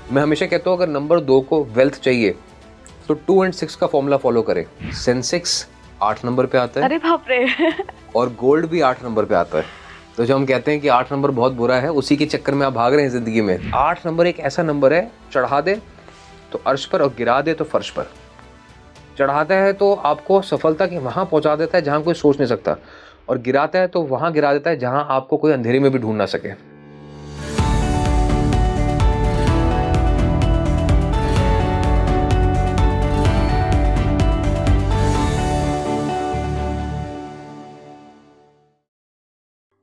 मैं हमेशा कहता हूँ अगर नंबर 2 को वेल्थ चाहिए तो 2 और 6 का फॉर्मूला फॉलो करें। सेंसेक्स 8 नंबर पे आता है। अरे बाप रे। और गोल्ड भी 8 नंबर पे आता है। तो जब हम कहते हैं कि 8 नंबर बहुत बुरा है, उसी के चक्कर में आप भाग रहे हैं जिंदगी में। 8 नंबर एक ऐसा नंबर है, चढ़ा दे तो अर्श पर और गिरा दे तो फर्श पर। चढ़ाता है तो आपको सफलता के वहां पहुंचा देता है जहां कोई सोच नहीं सकता, और गिराता है तो वहां गिरा देता है जहां आपको कोई अंधेरे में भी ढूंढ ना सके।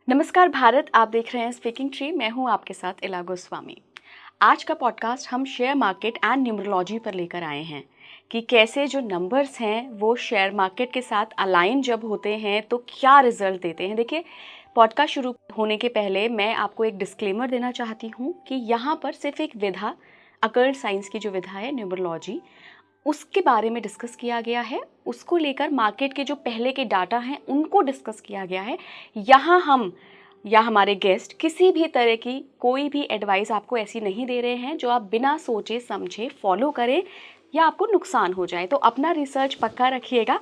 नमस्कार भारत, आप देख रहे हैं स्पीकिंग ट्री। मैं हूं आपके साथ इला गोस्वामी। आज का पॉडकास्ट हम शेयर मार्केट एंड न्यूमरोलॉजी पर लेकर आए हैं कि कैसे जो नंबर्स हैं वो शेयर मार्केट के साथ अलाइन जब होते हैं तो क्या रिजल्ट देते हैं। देखिए, पॉडकास्ट शुरू होने के पहले मैं आपको एक डिस्क्लेमर देना चाहती हूँ कि यहाँ पर सिर्फ एक विधा, अकल्ट साइंस की जो विधा है न्यूमरोलॉजी, उसके बारे में डिस्कस किया गया है। उसको लेकर मार्केट के जो पहले के डाटा हैं उनको डिस्कस किया गया है। यहाँ हम या हमारे गेस्ट किसी भी तरह की कोई भी एडवाइस आपको ऐसी नहीं दे रहे हैं जो आप बिना सोचे समझे फॉलो करें या आपको नुकसान हो जाए। तो अपना रिसर्च पक्का रखिएगा,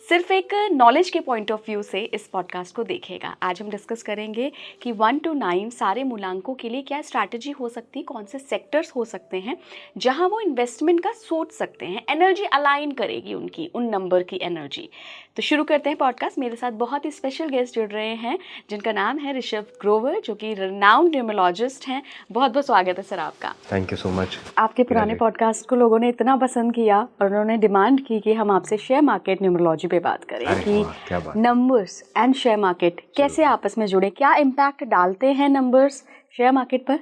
सिर्फ एक नॉलेज के पॉइंट ऑफ व्यू से इस पॉडकास्ट को देखिएगा। आज हम डिस्कस करेंगे कि 1 to 9 सारे मूलांकों के लिए क्या स्ट्रैटेजी हो सकती है, कौन से सेक्टर्स हो सकते हैं जहां वो इन्वेस्टमेंट का सोच सकते हैं। एनर्जी अलाइन करेगी उनकी, उन नंबर की एनर्जी। तो शुरू करते हैं पॉडकास्ट। मेरे साथ बहुत ही स्पेशल गेस्ट जुड़ रहे हैं जिनका नाम है ऋषभ ग्रोवर, जो कि रिनाउंड न्यूमरोलॉजिस्ट हैं। बहुत बहुत स्वागत है सर आपका। Thank you so much. आपके पुराने पॉडकास्ट को लोगों ने इतना पसंद किया और उन्होंने डिमांड की कि हम आपसे शेयर मार्केट न्यूमरोलॉजी पे बात करें कि नंबर्स एंड शेयर मार्केट कैसे आपस में जुड़े, क्या इम्पैक्ट डालते हैं नंबर्स शेयर मार्केट पर।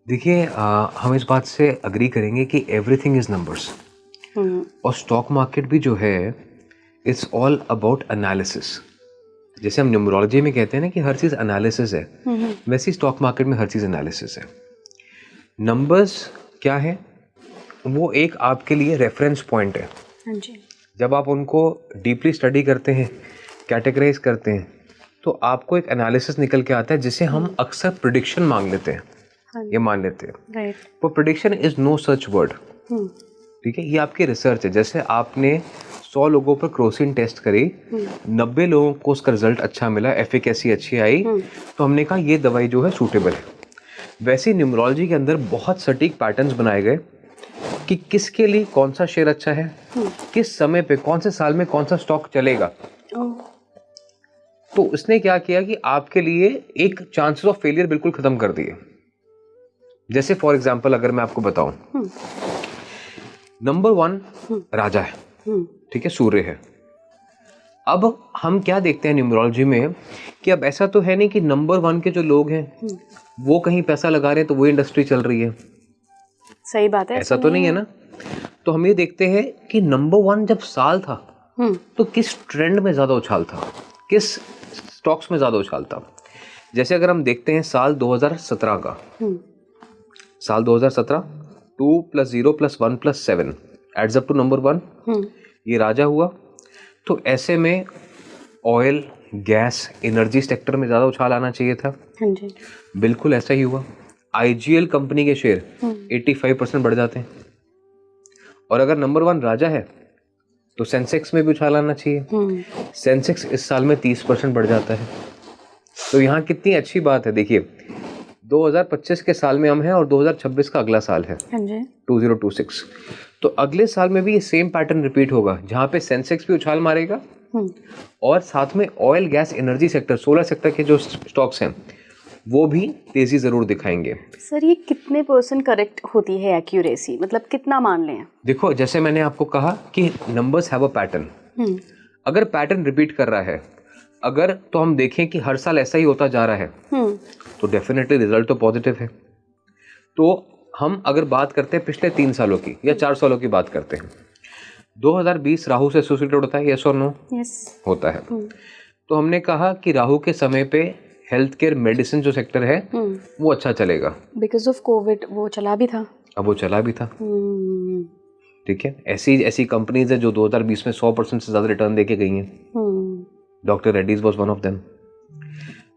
देखिए, हम इस बात से अग्री करेंगे कि एवरीथिंग इज नंबर्स, और स्टॉक मार्केट भी जो है इट्स ऑल अबाउट एनालिसिस। जैसे हम न्यूमरोलॉजी में कहते हैं ना कि हर चीज़ एनालिसिस है, वैसे ही स्टॉक मार्केट में हर चीज़ एनालिसिस है। नंबर्स क्या है, वो एक आपके लिए रेफरेंस पॉइंट है। हाँ जी। जब आप उनको डीपली स्टडी करते हैं, कैटेगराइज करते हैं, तो आपको एक एनालिसिस निकल के आता है जिसे हम अक्सर प्रिडिक्शन मांग लेते हैं। हाँ, ये मान लेते हैं, राइट। पर prediction is no such word. ठीक है, ये आपकी रिसर्च है। जैसे आपने 100 लोगों पर क्रोसिन टेस्ट करी, 90 लोगों को उसका रिजल्ट अच्छा मिला, एफिकेसी अच्छी आई, तो हमने कहा ये दवाई जो है सूटेबल है। वैसे न्यूमरोलॉजी के अंदर बहुत सटीक पैटर्न्स बनाए गए कि किसके लिए कौन सा शेयर अच्छा है, किस समय पे, कौन से साल में कौन सा स्टॉक चलेगा। तो उसने क्या किया कि आपके लिए एक चांसेस ऑफ फेलियर बिल्कुल खत्म कर दिए। जैसे फॉर एग्जांपल अगर मैं आपको बताऊं, नंबर 1 राजा है, ठीक है, सूर्य है। अब हम क्या देखते हैं न्यूमरोलॉजी में कि अब ऐसा तो है नहीं कि नंबर 1 के जो लोग हैं वो कहीं पैसा लगा रहे हैं तो वो इंडस्ट्री चल रही है। सही बात है, ऐसा तो नहीं है ना। तो हम ये देखते हैं कि नंबर 1 जब साल था तो किस ट्रेंड में ज्यादा उछाल था, किस स्टॉक्स में ज्यादा उछाल था। जैसे अगर हम देखते हैं साल 2017 का, साल 2017 2 + 0 + 1 + 7 एड्स अप टू नंबर 1, ये राजा हुआ। तो ऐसे में ऑयल, गैस, एनर्जी सेक्टर में ज़्यादा उछाल आना चाहिए था। हाँ जी। बिल्कुल ऐसा ही हुआ। IGL कंपनी के शेयर 85% बढ़ जाते हैं। और अगर नंबर 1 राजा है तो सेंसेक्स में भी उछाल आना चाहिए। सेंसेक्स इस साल में 30% बढ़ जाता है। तो यहाँ कितनी अच्छी बात है। देखिए, 2025 के साल में हम हैं और 2026 का अगला साल है, हाँ जी। 2026। तो अगले साल में भी ये सेम पैटर्न रिपीट होगा, जहाँ पे सेंसेक्स भी उछाल मारेगा और साथ में oil, gas, energy sector, solar sector के जो स्टॉक्स हैं वो भी तेजी जरूर दिखाएंगे। सर, ये कितने % करेक्ट होती है एक्यूरेसी, मतलब कितना मान लें? देखो, जैसे मैंने आपको कहा कि नंबर्स हैव अ पैटर्न। अगर पैटर्न रिपीट कर रहा है, अगर तो हम देखें कि हर साल ऐसा ही होता जा रहा है, तो डेफिनेटली रिजल्ट तो पॉजिटिव है। तो हम अगर बात करते हैं पिछले 3 सालों की या 4 सालों की बात करते हैं, 2020 राहु से एसोसिएटेड होता है, यस और नो? यस होता है। तो हमने कहा कि राहु के समय पे हेल्थ केयर, मेडिसिन जो सेक्टर है वो अच्छा चलेगा। बिकॉज ऑफ कोविड वो चला भी था। अब वो चला भी था। ठीक है, ऐसी कंपनीज है जो 2020 में 100% से ज्यादा रिटर्न देके गई हैं। Doctor Reddy's was one of them.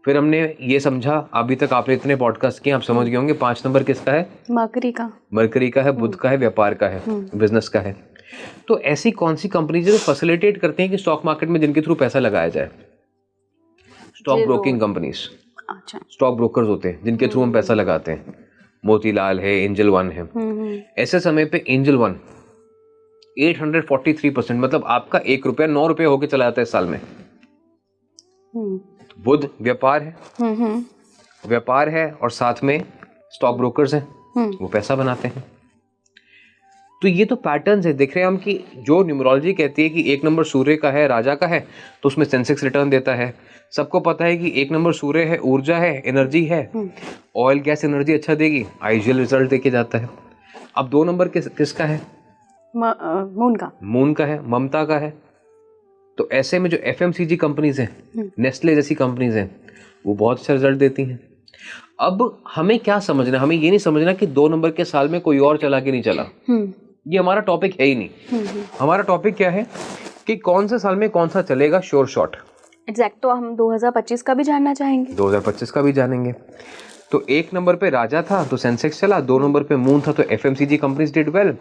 फिर हमने ये समझा, अभी तक आपने इतने पॉडकास्ट किए, आप समझ गए होंगे 5 नंबर किसका है? मरकरी का। मरकरी का है, बुध का है, व्यापार का है, बिजनेस का है। तो ऐसी कौन सी कंपनीज जो फैसिलिटेट करते हैं कि स्टॉक मार्केट में जिनके थ्रू पैसा लगाया जाए? Stock broking companies. अच्छा। स्टॉक ब्रोकर्स होते हैं जिनके थ्रू हम पैसा लगाते हैं। मोतीलाल है, एंजल वन है। ऐसे समय पे एंजल वन 843%, मतलब आपका 1 रुपया 9 रुपये होके चला जाता है साल में। बुध व्यापार है, व्यापार है और साथ में स्टॉक ब्रोकर्स हैं, वो पैसा बनाते हैं। तो ये तो पैटर्न्स है, देख रहे हैं हम कि जो न्यूमरोलॉजी कहती है कि 1 नंबर सूर्य का है, राजा का है, तो उसमें सेंसेक्स रिटर्न देता है। सबको पता है कि 1 नंबर सूर्य है, ऊर्जा है, एनर्जी है, ऑयल गैस एनर्जी अच्छा देगी, आईजीएल रिजल्ट देके जाता है। अब 2 नंबर किसका है? मून का है, ममता का है। तो ऐसे में जो एफएमसीजी कंपनीज हैं, नेस्ले जैसी कंपनीज हैं, वो बहुत अच्छा रिजल्ट देती हैं। अब हमें क्या समझना, हमें ये नहीं समझना कि 2 नंबर के साल में कोई और चला कि नहीं चला, ये हमारा टॉपिक है ही नहीं। हमारा टॉपिक क्या है कि कौन से साल में कौन सा चलेगा, श्योर शॉट। एग्जैक्ट। तो हम 2025 का भी जानना चाहेंगे। 2025 का भी जानेंगे। तो 1 नंबर पे राजा था तो सेंसेक्स चला, 2 नंबर पे मून था तो एफएमसीजी कंपनीज डिड वेल,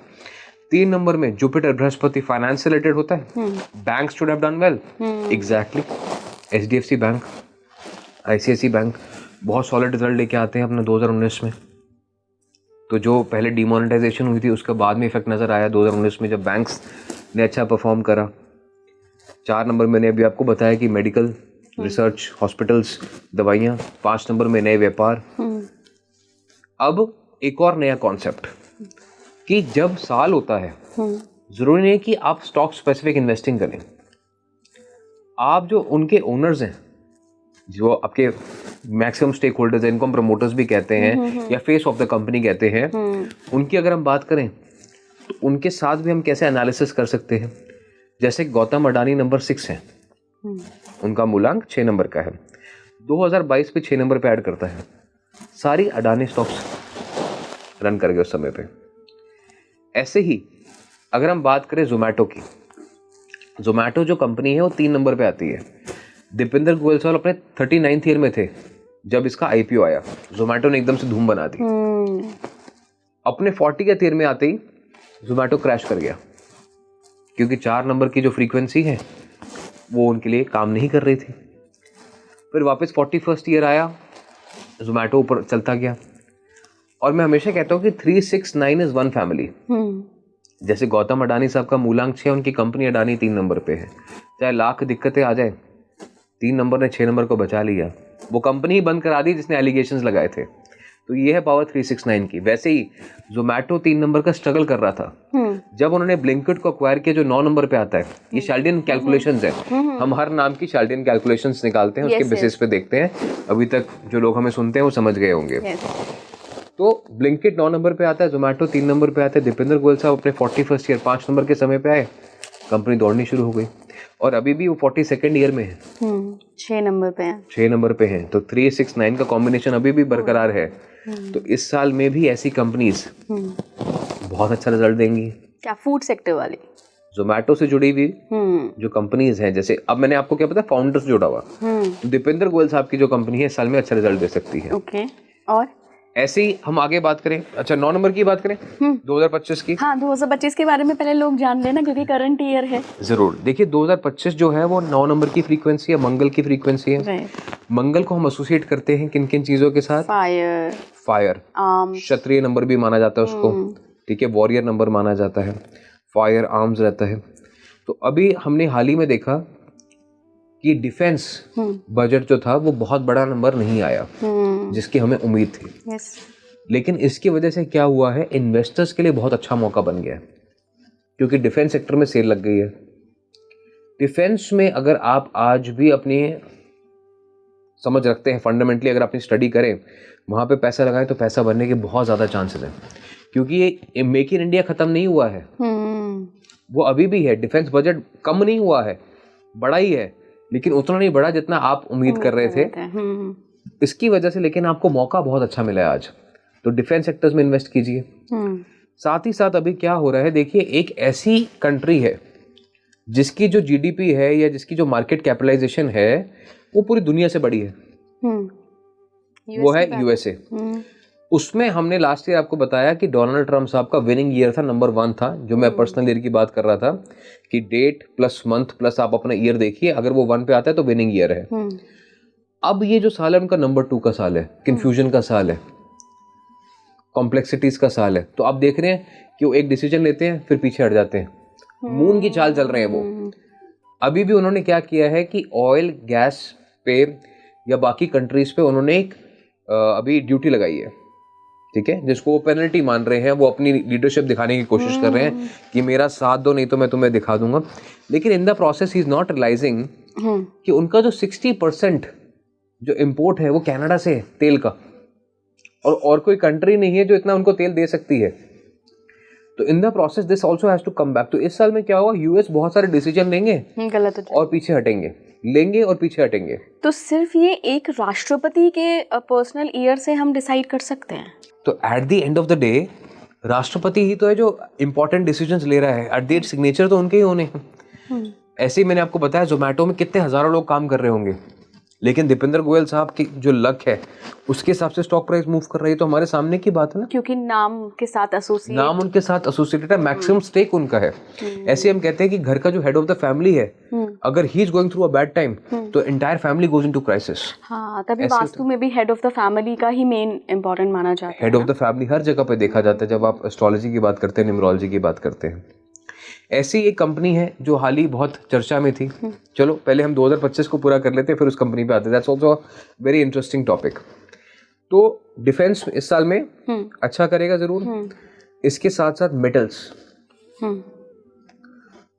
3 नंबर में जुपिटर बृहस्पति फाइनेंस से रिलेटेड होता है, bank should have done well. Exactly. HDFC bank, ICICI bank बहुत सॉलिड रिजल्ट लेके आते हैं अपना 2019 में। तो जो पहले डिमोनेटाइजेशन हुई थी उसके बाद में इफेक्ट नजर आया 2019 में, जब बैंक्स ने अच्छा परफॉर्म करा। 4 नंबर मैंने अभी आपको बताया कि मेडिकल रिसर्च, हॉस्पिटल्स, दवाइयाँ। 5 नंबर में नए व्यापार। अब एक और नया कॉन्सेप्ट कि जब साल होता है, जरूरी नहीं कि आप स्टॉक स्पेसिफिक इन्वेस्टिंग करें। आप जो उनके ओनर्स हैं, जो आपके मैक्सिमम स्टेक होल्डर्स हैं, इनको हम प्रमोटर्स भी कहते हैं या फेस ऑफ द कंपनी कहते हैं, उनकी अगर हम बात करें तो उनके साथ भी हम कैसे एनालिसिस कर सकते हैं। जैसे गौतम अडानी नंबर 6 है, उनका मूलांक 6 नंबर का है, 2022 पे 6 नंबर पे ऐड करता है, सारी अडानी स्टॉक्स रन कर गए उस समय पे। ऐसे ही अगर हम बात करें जोमेटो की, जोमेटो जो कंपनी है वो 3 नंबर पे आती है। दीपेंद्र गोयल साहब अपने 39th ईयर में थे जब इसका आईपीओ आया, जोमेटो ने एकदम से धूम बना दी। अपने 40th ईयर में आते ही जोमेटो क्रैश कर गया, क्योंकि 4 नंबर की जो फ्रीक्वेंसी है वो उनके लिए काम नहीं कर रही थी। फिर वापस 41st ईयर आया, जोमेटो ऊपर चलता गया। और मैं हमेशा कहता हूँ कि 369 इज वन फैमिली। जैसे गौतम अडानी साहब का मूलांक 6, उनकी कंपनी अडानी 3 नंबर पे है। चाहे लाख दिक्कतें आ जाए, 3 नंबर ने 6 नंबर को बचा लिया। वो कंपनी ही बंद करा दी जिसने एलिगेशंस लगाए थे। तो ये है पावर 369 की। वैसे ही जोमेटो 3 नंबर का स्ट्रगल कर रहा था। जब उन्होंने ब्लिंकिट को एक्वायर किया जो 9 नंबर पे आता है, ये शाल्डियन कैलकुलेशंस है। हम हर नाम की शाल्डियन कैलकुलेशंस निकालते हैं, उसके बेसिस पे देखते हैं। अभी तक जो लोग हमें सुनते हैं वो समझ गए होंगे। तो ब्लिंकिट 9 नंबर पे आता है, जोमेटो 3 नंबर पे आता है। दीपेंद्र गोयल साहब अपने 41st ईयर 5 नंबर के समय पे आए, कंपनी दौड़नी शुरू हो गई और अभी भी वो 42nd ईयर में है, 6 नंबर पे है। 6 नंबर पे है। तो 369 का कॉम्बिनेशन अभी भी बरकरार है। तो इस साल में भी ऐसी कंपनीज बहुत अच्छा रिजल्ट देंगी। क्या फूड सेक्टर वाली, जोमेटो से जुड़ी हुई जो कंपनीज हैं, जैसे अब मैंने आपको क्या पता फाउंडर्स जोड़ा हुआ, तो दीपेंद्र गोयल साहब की जो कंपनी है इस साल में अच्छा रिजल्ट दे सकती है। ओके। और ऐसे ही हम आगे बात करें, अच्छा 9 नंबर की बात करें 2025 की। हाँ, 2025 के बारे में पहले लोग जान लेना क्योंकि करंट ईयर है। जरूर। देखिए 2025 जो है वो 9 नंबर की फ्रीक्वेंसी है, मंगल की फ्रीक्वेंसी है। मंगल को हम एसोसिएट करते हैं किन किन चीजों के साथ? फायर, क्षत्रिय नंबर भी माना जाता है उसको, ठीक है, वॉरियर नंबर माना जाता है, फायर आर्म्स रहता है। तो अभी हमने हाल ही में देखा कि डिफेंस बजट जो था वो बहुत बड़ा नंबर नहीं आया जिसकी हमें उम्मीद थी। लेकिन इसकी वजह से क्या हुआ है, इन्वेस्टर्स के लिए बहुत अच्छा मौका बन गया है, क्योंकि डिफेंस सेक्टर में सेल लग गई है। डिफेंस में अगर आप आज भी अपनी समझ रखते हैं, फंडामेंटली अगर अपनी स्टडी करें, वहाँ पे पैसा लगाएं तो पैसा बनने के बहुत ज़्यादा चांसेस हैं, क्योंकि ये मेक इन इंडिया ख़त्म नहीं हुआ है, वो अभी भी है। डिफेंस बजट कम नहीं हुआ है, बड़ा ही है, लेकिन उतना नहीं बड़ा जितना आप उम्मीद कर रहे थे। इसकी वजह से लेकिन आपको मौका बहुत अच्छा मिला है आज, तो डिफेंस सेक्टर्स में इन्वेस्ट कीजिए। साथ ही साथ अभी क्या हो रहा है, देखिए एक ऐसी कंट्री है जिसकी जो जीडीपी है या जिसकी जो मार्केट कैपिटलाइजेशन है वो पूरी दुनिया से बड़ी है, वो है यूएसए। उसमें हमने लास्ट ईयर आपको बताया कि डोनाल्ड ट्रम्प साहब का विनिंग ईयर था, नंबर 1 था, जो मैं पर्सनल ईयर की बात कर रहा था कि डेट प्लस मंथ प्लस आप अपना ईयर देखिए, अगर वो 1 पे आता है तो विनिंग ईयर है। अब ये जो साल है उनका नंबर 2 का साल है, कंफ्यूजन का साल है, कॉम्प्लेक्सिटीज का साल है। तो आप देख रहे हैं कि वो एक डिसीजन लेते हैं फिर पीछे हट जाते हैं, मून की चाल चल रहे हैं वो। अभी भी उन्होंने क्या किया है कि ऑयल गैस पे या बाकी कंट्रीज पे उन्होंने एक अभी ड्यूटी लगाई है, ठीक है, जिसको वो पेनल्टी मान रहे हैं। वो अपनी लीडरशिप दिखाने की कोशिश कर रहे हैं कि मेरा साथ दो, नहीं तो मैं तुम्हें दिखा दूंगा। लेकिन in the process he is not realising कि उनका जो 60% जो इम्पोर्ट है वो कनाडा से है तेल का, और कोई कंट्री नहीं है जो इतना उनको तेल दे सकती है। तो in the process this also has to come back. तो इस साल में क्या होगा, यूएस बहुत सारे डिसीजन लेंगे गलत और पीछे हटेंगे, लेंगे और पीछे हटेंगे। तो सिर्फ ये एक राष्ट्रपति के पर्सनल ईयर से हम डिसाइड कर सकते हैं? तो at the end of the day राष्ट्रपति ही तो है जो इंपॉर्टेंट डिसीजंस ले रहा है, एट द एंड सिग्नेचर तो उनके ही होने हैं। ऐसे ही मैंने आपको बताया जोमेटो में कितने हजारों लोग काम कर रहे होंगे, लेकिन दीपेंद्र गोयल साहब की जो लक है उसके हिसाब से स्टॉक प्राइस मूव कर रही है, तो हमारे सामने की बात है ना, क्योंकि नाम के साथ एसोसिएट, नाम उनके साथ एसोसिएटेड है, मैक्सिमम स्टेक उनका है। ऐसे हम कहते हैं कि घर का जो हेड ऑफ द फैमिली है, अगर he is going through a bad time तो entire family goes into crisis. हाँ, तभी वास्तु में भी हेड ऑफ द फैमिली का ही मेन इंपॉर्टेंट माना जाता है। हेड ऑफ द फैमिली हर जगह पे देखा जाता है जब आप एस्ट्रोलॉजी की बात करते हैं, न्यूमरोलॉजी की बात करते हैं। ऐसी एक कंपनी है जो हाल ही बहुत चर्चा में थी। चलो पहले हम 2025 को पूरा कर लेते हैं, फिर उस कंपनी पे आते हैं। That's also very interesting topic. तो डिफेंस इस साल में अच्छा करेगा जरूर। इसके साथ साथ मेटल्स,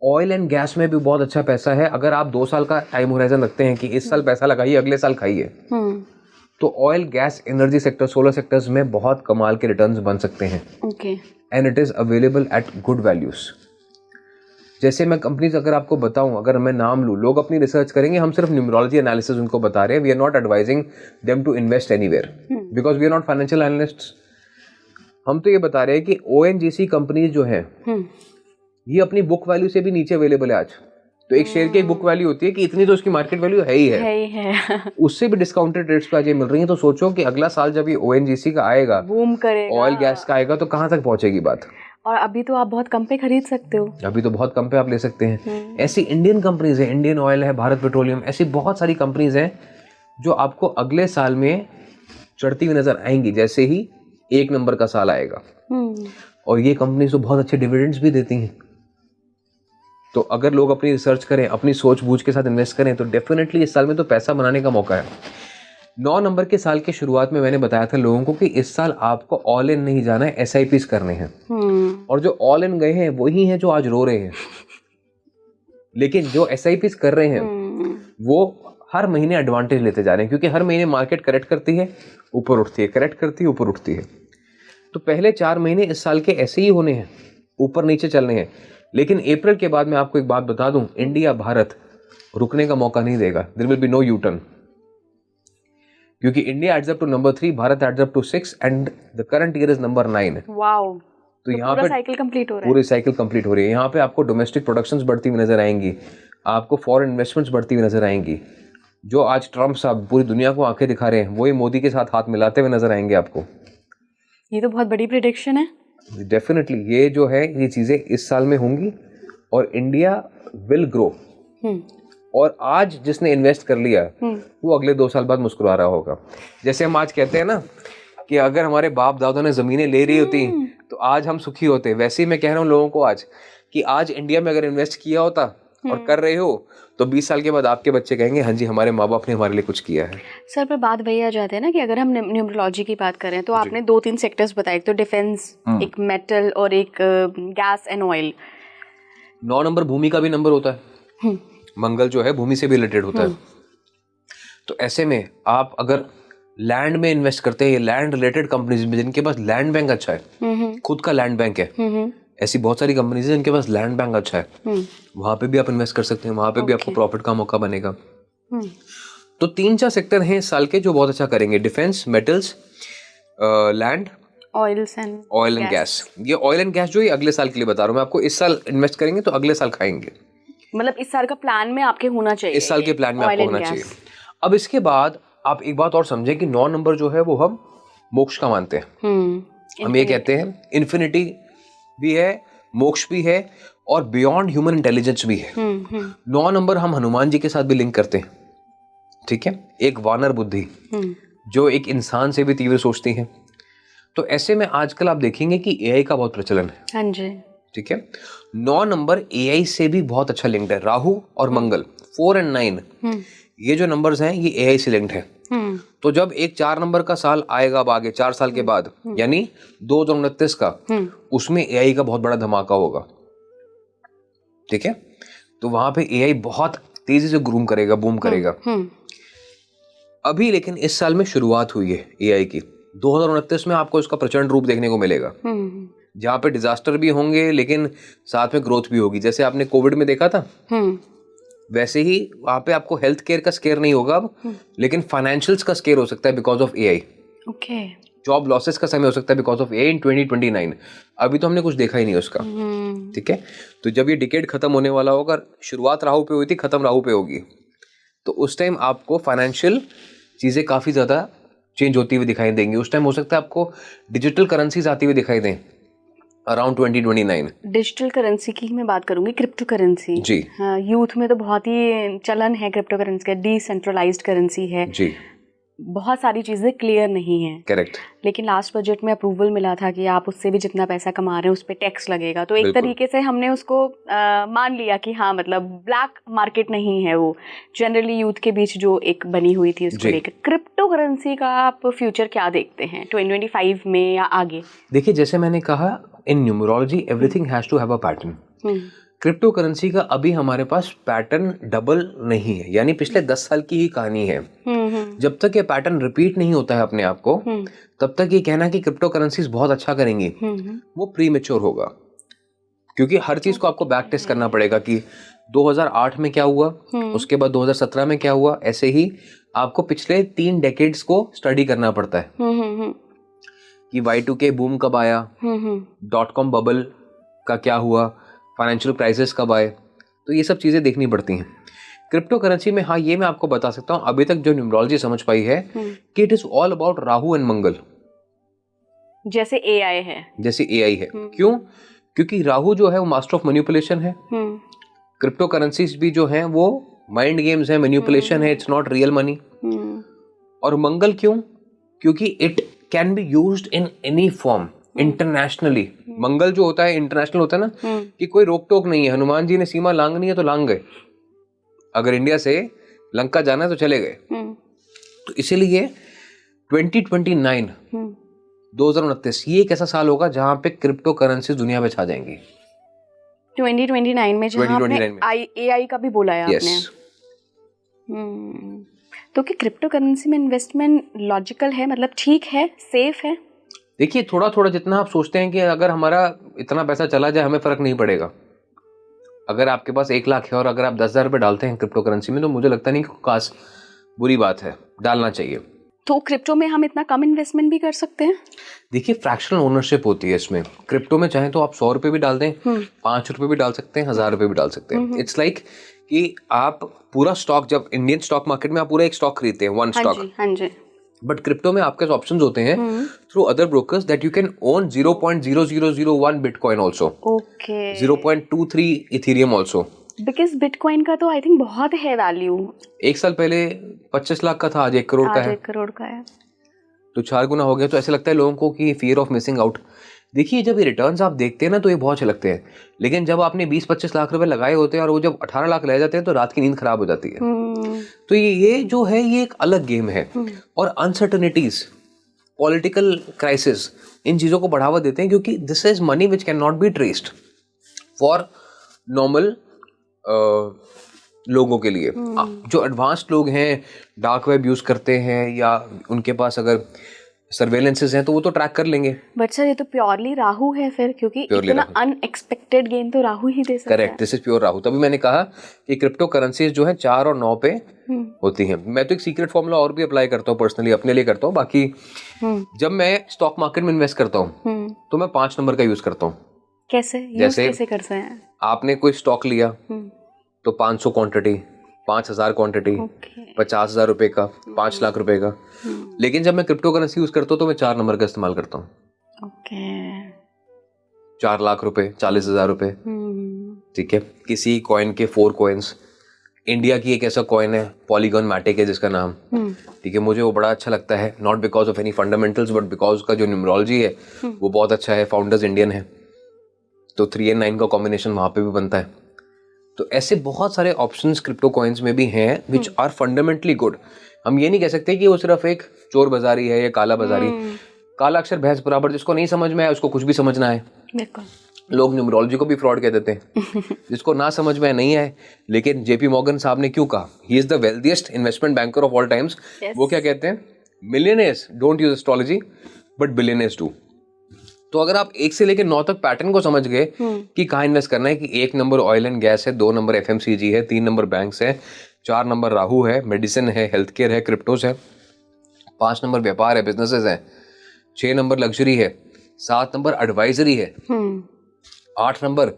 ऑयल एंड गैस में भी बहुत अच्छा पैसा है। अगर आप 2 साल का टाइम होराइजन रखते हैं कि इस साल पैसा लगाइए, अगले साल खाइए, तो oil gas energy sector, solar sectors में बहुत कमाल के रिटर्न्स बन सकते हैं। And it is available at good values. जैसे मैं कंपनीज अगर आपको बताऊं, अगर मैं नाम लूं, लोग अपनी रिसर्च करेंगे, हम सिर्फ न्यूमरोलॉजी एनालिसिस उनको बता रहे हैं। We are not advising them to invest anywhere because we are not financial analysts. हम तो ये बता रहे हैं कि ओएनजीसी कंपनीज जो है ये अपनी बुक वैल्यू से भी नीचे अवेलेबल है आज। तो एक शेयर की एक बुक वैल्यू होती है कि इतनी तो उसकी मार्केट वैल्यू है ही है। उससे भी डिस्काउंटेड रेट्स पे आज ये मिल रही है। तो सोचो कि अगला साल जब ये ओएनजीसी का आएगा, बूम करेगा, ऑयल गैस का आएगा, तो कहाँ तक पहुंचेगी बात। और अभी तो आप बहुत कम पे खरीद सकते हो, अभी तो बहुत कम पे आप ले सकते हैं। ऐसी इंडियन कंपनीज है, इंडियन ऑयल है, भारत पेट्रोलियम, ऐसी बहुत सारी कंपनीज हैं जो आपको अगले साल में चढ़ती हुई नजर आएंगी जैसे ही 1 नंबर का साल आएगा। और ये कंपनीज तो बहुत अच्छे डिविडेंड्स भी देती हैं। तो अगर लोग अपनी रिसर्च करें, अपनी सोच बूझ के साथ इन्वेस्ट करें, तो डेफिनेटली इस साल में तो पैसा बनाने का मौका है। 9 नंबर के साल के शुरुआत में मैंने बताया था लोगों को कि इस साल आपको ऑल इन नहीं जाना है, SIPs करने हैं। और जो ऑल इन गए हैं वही हैं जो आज रो रहे हैं। लेकिन जो SIPs कर रहे हैं वो हर महीने एडवांटेज लेते जा रहे हैं, क्योंकि हर महीने मार्केट करेक्ट करती है, ऊपर उठती है, करेक्ट करती है, ऊपर उठती है। तो पहले 4 महीने इस साल के ऐसे ही होने हैं, ऊपर नीचे चलने हैं। लेकिन अप्रैल के बाद मैं आपको एक बात बता दूं, इंडिया, भारत रुकने का मौका नहीं देगा। There will be no U turn, क्योंकि India adds up to number 3, Bharat adds up to 6 and the current year is number 9। Wow. तो यहाँ पे साइकिल कंप्लीट हो रहा है, पूरी साइकिल कंप्लीट हो रही है। यहाँ पे आपको डोमेस्टिक प्रोडक्शंस बढ़ती हुई नजर आएंगी, आपको फॉरेन इन्वेस्टमेंट्स बढ़ती हुई नजर आएंगी। जो आज ट्रम्प साहब पूरी दुनिया को आंखें दिखा रहे हैं, वही मोदी के साथ हाथ मिलाते हुए नजर आएंगे आपको। ये तो बहुत बड़ी प्रेडिक्शन है। डेफिनेटली ये जो है, ये चीजें इस साल में होंगी और इंडिया विल ग्रो। और आज जिसने इन्वेस्ट कर लिया वो अगले 2 साल बाद मुस्कुरा रहा होगा। जैसे हम आज कहते हैं ना कि अगर हमारे बाप दादों ने जमीनें ले रही होती तो आज हम सुखी होते, वैसे ही मैं कह रहा हूँ लोगों को आज कि आज इंडिया में अगर इन्वेस्ट किया होता और कर रहे हो तो 20 साल के बाद आपके बच्चे कहेंगे हाँ जी हमारे माँ बाप ने हमारे लिए कुछ किया है। सर पर बात वही आ जाती है ना कि अगर हम न्यूमरोलॉजी की बात करें तो आपने 2-3 सेक्टर्स बताए, एक तो डिफेंस, एक मेटल और एक गैस एंड ऑयल। 9 नंबर भूमि का भी नंबर होता है। मंगल जो है भूमि से भी रिलेटेड होता है। तो ऐसे में आप अगर लैंड में इन्वेस्ट करते हैं, लैंड रिलेटेड कंपनीज में जिनके पास लैंड बैंक अच्छा है, खुद का लैंड बैंक है, ऐसी बहुत सारी कंपनीज है जिनके पास लैंड बैंक अच्छा है, वहां पे भी आप इन्वेस्ट कर सकते हैं। वहां पे भी आपको प्रॉफिट का मौका बनेगा। तो 3-4 सेक्टर हैं इस साल के जो बहुत अच्छा करेंगे, defence, metals, land, oil and gas. ये ऑयल एंड गैस जो ये अगले साल के लिए बता रहा हूँ मैं आपको। इस साल इन्वेस्ट करेंगे तो अगले साल खाएंगे, मतलब इस साल का प्लान में आपके होना चाहिए, इस साल के प्लान में आपको होना चाहिए। अब इसके बाद आप एक बात और समझें कि 9 नंबर जो है वो हम मोक्ष का मानते हैं। हम ये कहते हैं इन्फिनिटी भी है, मोक्ष भी है और बियॉन्ड ह्यूमन इंटेलिजेंस भी है। 9 नंबर हम हनुमान जी के साथ भी लिंक करते हैं, ठीक है, एक वानर बुद्धि जो एक इंसान से भी तीव्र सोचती है। तो ऐसे में आजकल आप देखेंगे कि एआई का बहुत प्रचलन है। हाँ जी। ठीक है, 9 नंबर एआई से भी बहुत अच्छा लिंक्ड है। राहु और मंगल 4 और 9 ये जो नंबर्स हैं ये एआई से लिंक्ड है। तो जब एक 4 नंबर का साल आएगा अब आगे 4 साल के बाद, यानी 2029 का, उसमें एआई का बहुत बड़ा धमाका होगा। ठीक है, तो वहां पे एआई बहुत तेजी से ग्रूम करेगा, बूम करेगा। अभी लेकिन इस साल में शुरुआत हुई है एआई की। 2029 में आपको इसका प्रचंड रूप देखने को मिलेगा, जहाँ पे डिजास्टर भी होंगे लेकिन साथ में ग्रोथ भी होगी। जैसे आपने कोविड में देखा था, वैसे ही वहाँ पे आपको हेल्थ केयर का स्केयर नहीं होगा अब, लेकिन फाइनेंशियल्स का स्केयर हो सकता है because of AI. Okay. Job losses का समय हो सकता है बिकॉज ऑफ एआई इन 2029। अभी तो हमने कुछ देखा ही नहीं उसका। ठीक है, तो जब ये डिकेड खत्म होने वाला होगा, शुरुआत राहु पे हुई थी, खत्म राहु पे होगी, तो उस टाइम आपको फाइनेंशियल चीजें काफी ज्यादा चेंज होती हुई दिखाई देंगी। उस टाइम हो सकता है आपको डिजिटल करेंसीज आती हुई दिखाई दें अराउंड 2029। डिजिटल करेंसी की मैं बात करूंगी, क्रिप्टो करेंसी जी। हाँ, यूथ में तो बहुत ही चलन है क्रिप्टो करेंसी का। डिसेंट्रलाइज्ड करेंसी है जी, बहुत सारी चीज़ें क्लियर नहीं है। करेक्ट। लेकिन लास्ट बजट में अप्रूवल मिला था कि आप उससे भी जितना पैसा कमा रहे हैं उस पर टैक्स लगेगा। तो एक तरीके से हमने उसको मान लिया कि हाँ मतलब ब्लैक मार्केट नहीं है वो, जनरली यूथ के बीच जो एक बनी हुई थी उसको लेकर। क्रिप्टो करेंसी का आप फ्यूचर क्या देखते हैं 2025 में या आगे? देखिए, जैसे मैंने कहा, in numerology everything has to have a pattern. Crypto currency का अभी हमारे पास पैटर्न डबल नहीं है, यानी पिछले 10 साल की ही कहानी है। जब तक ये पैटर्न रिपीट नहीं होता है अपने आप को, तब तक ये कहना कि क्रिप्टो करेंसीज बहुत अच्छा करेंगी वो प्रीमेच्योर होगा। क्योंकि हर चीज को आपको बैक टेस्ट करना पड़ेगा कि 2008 में क्या हुआ, उसके बाद 2017 में क्या हुआ। ऐसे ही आपको पिछले 3 डेकेड्स को स्टडी करना पड़ता है कि Y2K बूम कब आया, .com बबल का क्या हुआ, फाइनेंशियल क्राइसिस कब आए, तो ये सब चीजें देखनी पड़ती हैं। क्रिप्टो करेंसी में हाँ ये मैं आपको बता सकता हूँ, अभी तक जो न्यूमरोलॉजी समझ पाई है कि it is all about Rahu and Mangal, जैसे एआई है, जैसे एआई है। क्यों? क्योंकि राहु जो है वो मास्टर ऑफ मैनिपुलेशन है। क्रिप्टो करेंसीज भी जो हैं वो माइंड गेम्स है, मैनिपुलेशन है, इट्स नॉट रियल मनी। और मंगल क्यों? क्योंकि it can be used in any form internationally. Mangal जो होता है इंटरनेशनल होता है ना, कि कोई रोक टोक नहीं है। हनुमान जी ने सीमा लांघनी है तो लांघ गए, अगर इंडिया से लंका जाना है तो चले गए। तो इसीलिए 2029 2029 ये एक ऐसा साल होगा जहां पे क्रिप्टो करेंसी दुनिया में छा जाएंगी। 2029 में जहां आपने एआई का भी बोला है आपने। तो कि क्रिप्टो करेंसी में इन्वेस्टमेंट लॉजिकल है, मतलब ठीक है, सेफ है? देखिए, थोड़ा थोड़ा जितना आप सोचते हैं कि अगर हमारा इतना पैसा चला जाए हमें फर्क नहीं पड़ेगा। अगर आपके पास 1 लाख है और अगर आप 10,000 रुपये डालते हैं क्रिप्टो करेंसी में, तो मुझे लगता नहीं कि खास बुरी बात है, डालना चाहिए। तो क्रिप्टो में हम इतना कम इन्वेस्टमेंट भी कर सकते हैं? देखिए, फ्रैक्शनल ओनरशिप होती है इसमें। क्रिप्टो में चाहे तो आप 100 रुपये भी डाल दें, 5 रुपये भी डाल सकते हैं, 1000 रुपये भी डाल सकते हैं। इट्स लाइक कि आप पूरा स्टॉक, जब इंडियन स्टॉक मार्केट में आप पूरा एक स्टॉक खरीदते हैं, वन स्टॉक, हाँ जी, बट क्रिप्टो में आपके ऑप्शंस होते हैं through other brokers that you can own 0.0001 bitcoin also, 0.23 Ethereum also. Because bitcoin का तो आई थिंक बहुत है वैल्यू। 1 साल पहले 25 लाख का था, आज 1 करोड़ का है। 1 करोड़ का है, तो 4 गुना हो गया। तो ऐसे लगता है लोगों को कि फियर ऑफ मिसिंग आउट। देखिए, जब ये रिटर्न्स आप देखते हैं ना तो ये बहुत अच्छे लगते हैं, लेकिन जब आपने 20-25 लाख रुपए लगाए होते हैं और वो जब 18 लाख रह जाते हैं तो रात की नींद खराब हो जाती है। तो ये जो है ये एक अलग गेम है। और अनसर्टनिटीज, पॉलिटिकल क्राइसिस, इन चीज़ों को बढ़ावा देते हैं, क्योंकि this is money which can not be traced for normal लोगों के लिए। जो एडवांस्ड लोग हैं, डार्क वेब यूज करते हैं, या उनके पास अगर सर्वेलेंसेस हैं तो वो तो ट्रैक कर लेंगे। बट सर ये तो प्योरली राहु है फिर, क्योंकि इतना अनएक्सपेक्टेड गेन तो राहु ही दे सकता है। Correct, this is pure Rahu. तभी मैंने कहा कि क्रिप्टो करेंसीज जो है 4 और 9 पे होती हैं। मैं तो एक सीक्रेट फॉर्मूला और भी अप्लाई करता हूँ, पर्सनली अपने लिए करता हूँ। बाकी जब मैं स्टॉक मार्केट में इन्वेस्ट करता हूँ तो मैं 5 नंबर का यूज करता हूँ। कैसे? जैसे कैसे करते हैं? आपने कोई स्टॉक लिया तो 500 क्वांटिटी, 5,000 क्वांटिटी, ओके 50,000 रुपए का, 5 लाख रुपए का। लेकिन जब मैं क्रिप्टो करेंसी यूज करता हूँ तो मैं 4 नंबर का इस्तेमाल करता हूँ। ओके 4 लाख रुपए, 40,000 रुपए, ठीक है। किसी कॉइन के 4 कॉइन्स, इंडिया की एक ऐसा कॉइन है पॉलीगॉन मैटिक है जिसका नाम, ठीक है, मुझे वो बड़ा अच्छा लगता है, not because of any fundamentals but because उसका जो न्यूमरोलॉजी है वो बहुत अच्छा है, फाउंडर्स इंडियन है, तो 3 and 9 का कॉम्बिनेशन वहाँ पे भी बनता है। तो ऐसे बहुत सारे ऑप्शंस क्रिप्टो कॉइन्स में भी हैं विच आर फंडामेंटली गुड। हम ये नहीं कह सकते कि वो सिर्फ एक चोर बाजारी है या काला बाजारी। काला अक्षर भैंस बराबर, जिसको नहीं समझ में आया उसको कुछ भी समझना है। बिल्कुल, लोग न्यूमरोलॉजी को भी फ्रॉड कह देते हैं जिसको ना समझ में नहीं आए। लेकिन जेपी मॉर्गन साहब ने क्यों कहा he is the wealthiest investment banker of all times, वो क्या कहते हैं, millionaires don't use astrology but billionaires do. तो अगर आप 1 से लेकर 9 तक पैटर्न को समझ गए कि कहाँ इन्वेस्ट करना है, कि 1 नंबर ऑयल एंड गैस है, 2 नंबर FMCG है, 3 नंबर बैंक्स है, 4 नंबर राहु है, मेडिसिन है, हेल्थ केयर है, क्रिप्टोस है, 5 नंबर व्यापार है, बिजनेसेस है, 6 नंबर लग्जरी है, 7 नंबर एडवाइजरी है, 8 नंबर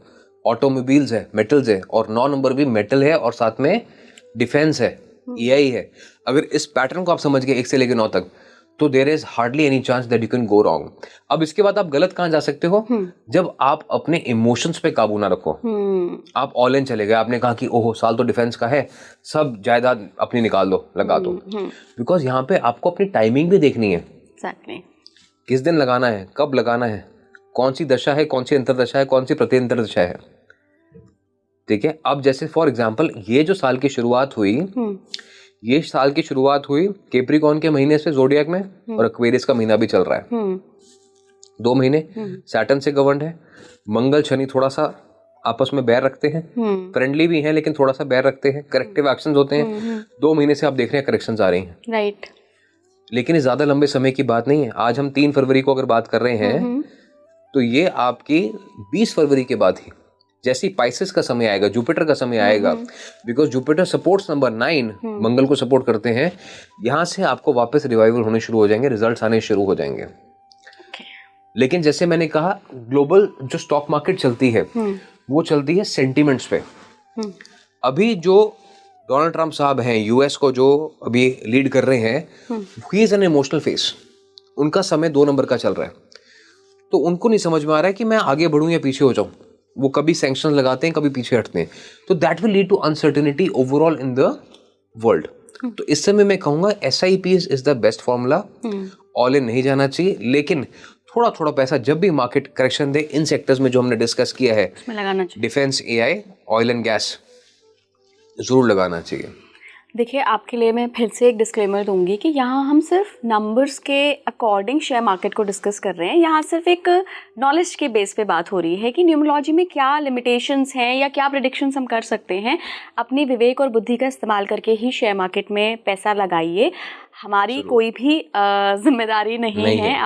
ऑटोमोबाइल्स है, मेटल्स है, और 9 नंबर भी मेटल है और साथ में डिफेंस है, AI है। अगर इस पैटर्न को आप समझ गए 1 से लेकर 9 तक, तो there is hardly any chance that you can go wrong. अब इसके बाद आप गलत कहाँ जा सकते हो, जब आप अपने इमोशंस पे काबू ना रखो। आप ऑल इन चले गए, आपने कहा कि ओहो साल तो डिफेंस का है, सब जायदाद अपनी निकाल दो, लगा दो, बिकॉज यहाँ पे आपको अपनी टाइमिंग भी देखनी है। exactly. किस दिन लगाना है, कब लगाना है, कौन सी दशा है, कौन सी अंतरदशा है, कौन सी प्रत्यंतर दशा है, ठीक है। अब जैसे फॉर एग्जांपल ये जो साल की शुरुआत हुई, ये साल की शुरुआत हुई कैप्रिकॉर्न के महीने से जोडियाक में, और एक्वेरियस का महीना भी चल रहा है, 2 महीने सैटर्न से गवर्न है। मंगल शनि थोड़ा सा आपस में बैर रखते हैं, फ्रेंडली भी हैं लेकिन थोड़ा सा बैर रखते हैं, करेक्टिव एक्शंस होते हैं। 2 महीने से आप देख रहे हैं करेक्शंस आ रही हैं, राइट। लेकिन ये ज्यादा लंबे समय की बात नहीं है। आज हम 3 फरवरी को अगर बात कर रहे हैं तो ये आपकी 20 फरवरी के बाद ही, जैसे पाइसेस का समय आएगा, जुपिटर का समय आएगा, बिकॉज जुपिटर सपोर्ट्स नंबर 9, मंगल को सपोर्ट करते हैं, यहाँ से आपको वापस रिवाइवल होने शुरू हो जाएंगे, रिजल्ट्स आने शुरू हो जाएंगे। लेकिन जैसे मैंने कहा, ग्लोबल जो स्टॉक मार्केट चलती है वो चलती है सेंटिमेंट्स पे। अभी जो डोनाल्ड ट्रंप साहब हैं, यूएस को जो अभी लीड कर रहे हैं, he is an emotional face, उनका समय 2 नंबर का चल रहा है, तो उनको नहीं समझ में आ रहा है कि मैं आगे बढ़ूं या पीछे हो जाऊं। वो कभी सैंक्शन लगाते हैं, कभी पीछे हटते हैं, तो that will lead to uncertainty overall in the world. तो इस समय मैं कहूंगा SIP is the best formula, all in नहीं जाना चाहिए, लेकिन थोड़ा थोड़ा पैसा जब भी मार्केट करेक्शन दे, इन सेक्टर्स में जो हमने डिस्कस किया है, लगाना चाहिए, defence, AI, oil and gas, जरूर लगाना चाहिए। देखिए, आपके लिए मैं फिर से एक डिस्क्लेमर दूंगी कि यहाँ हम सिर्फ नंबर्स के अकॉर्डिंग शेयर मार्केट को डिस्कस कर रहे हैं। यहाँ सिर्फ एक नॉलेज के बेस पे बात हो रही है कि न्यूमरोलॉजी में क्या लिमिटेशंस हैं या क्या प्रेडिक्शंस हम कर सकते हैं। अपनी विवेक और बुद्धि का इस्तेमाल करके ही शेयर मार्केट में पैसा लगाइए, हमारी कोई भी जिम्मेदारी नहीं है।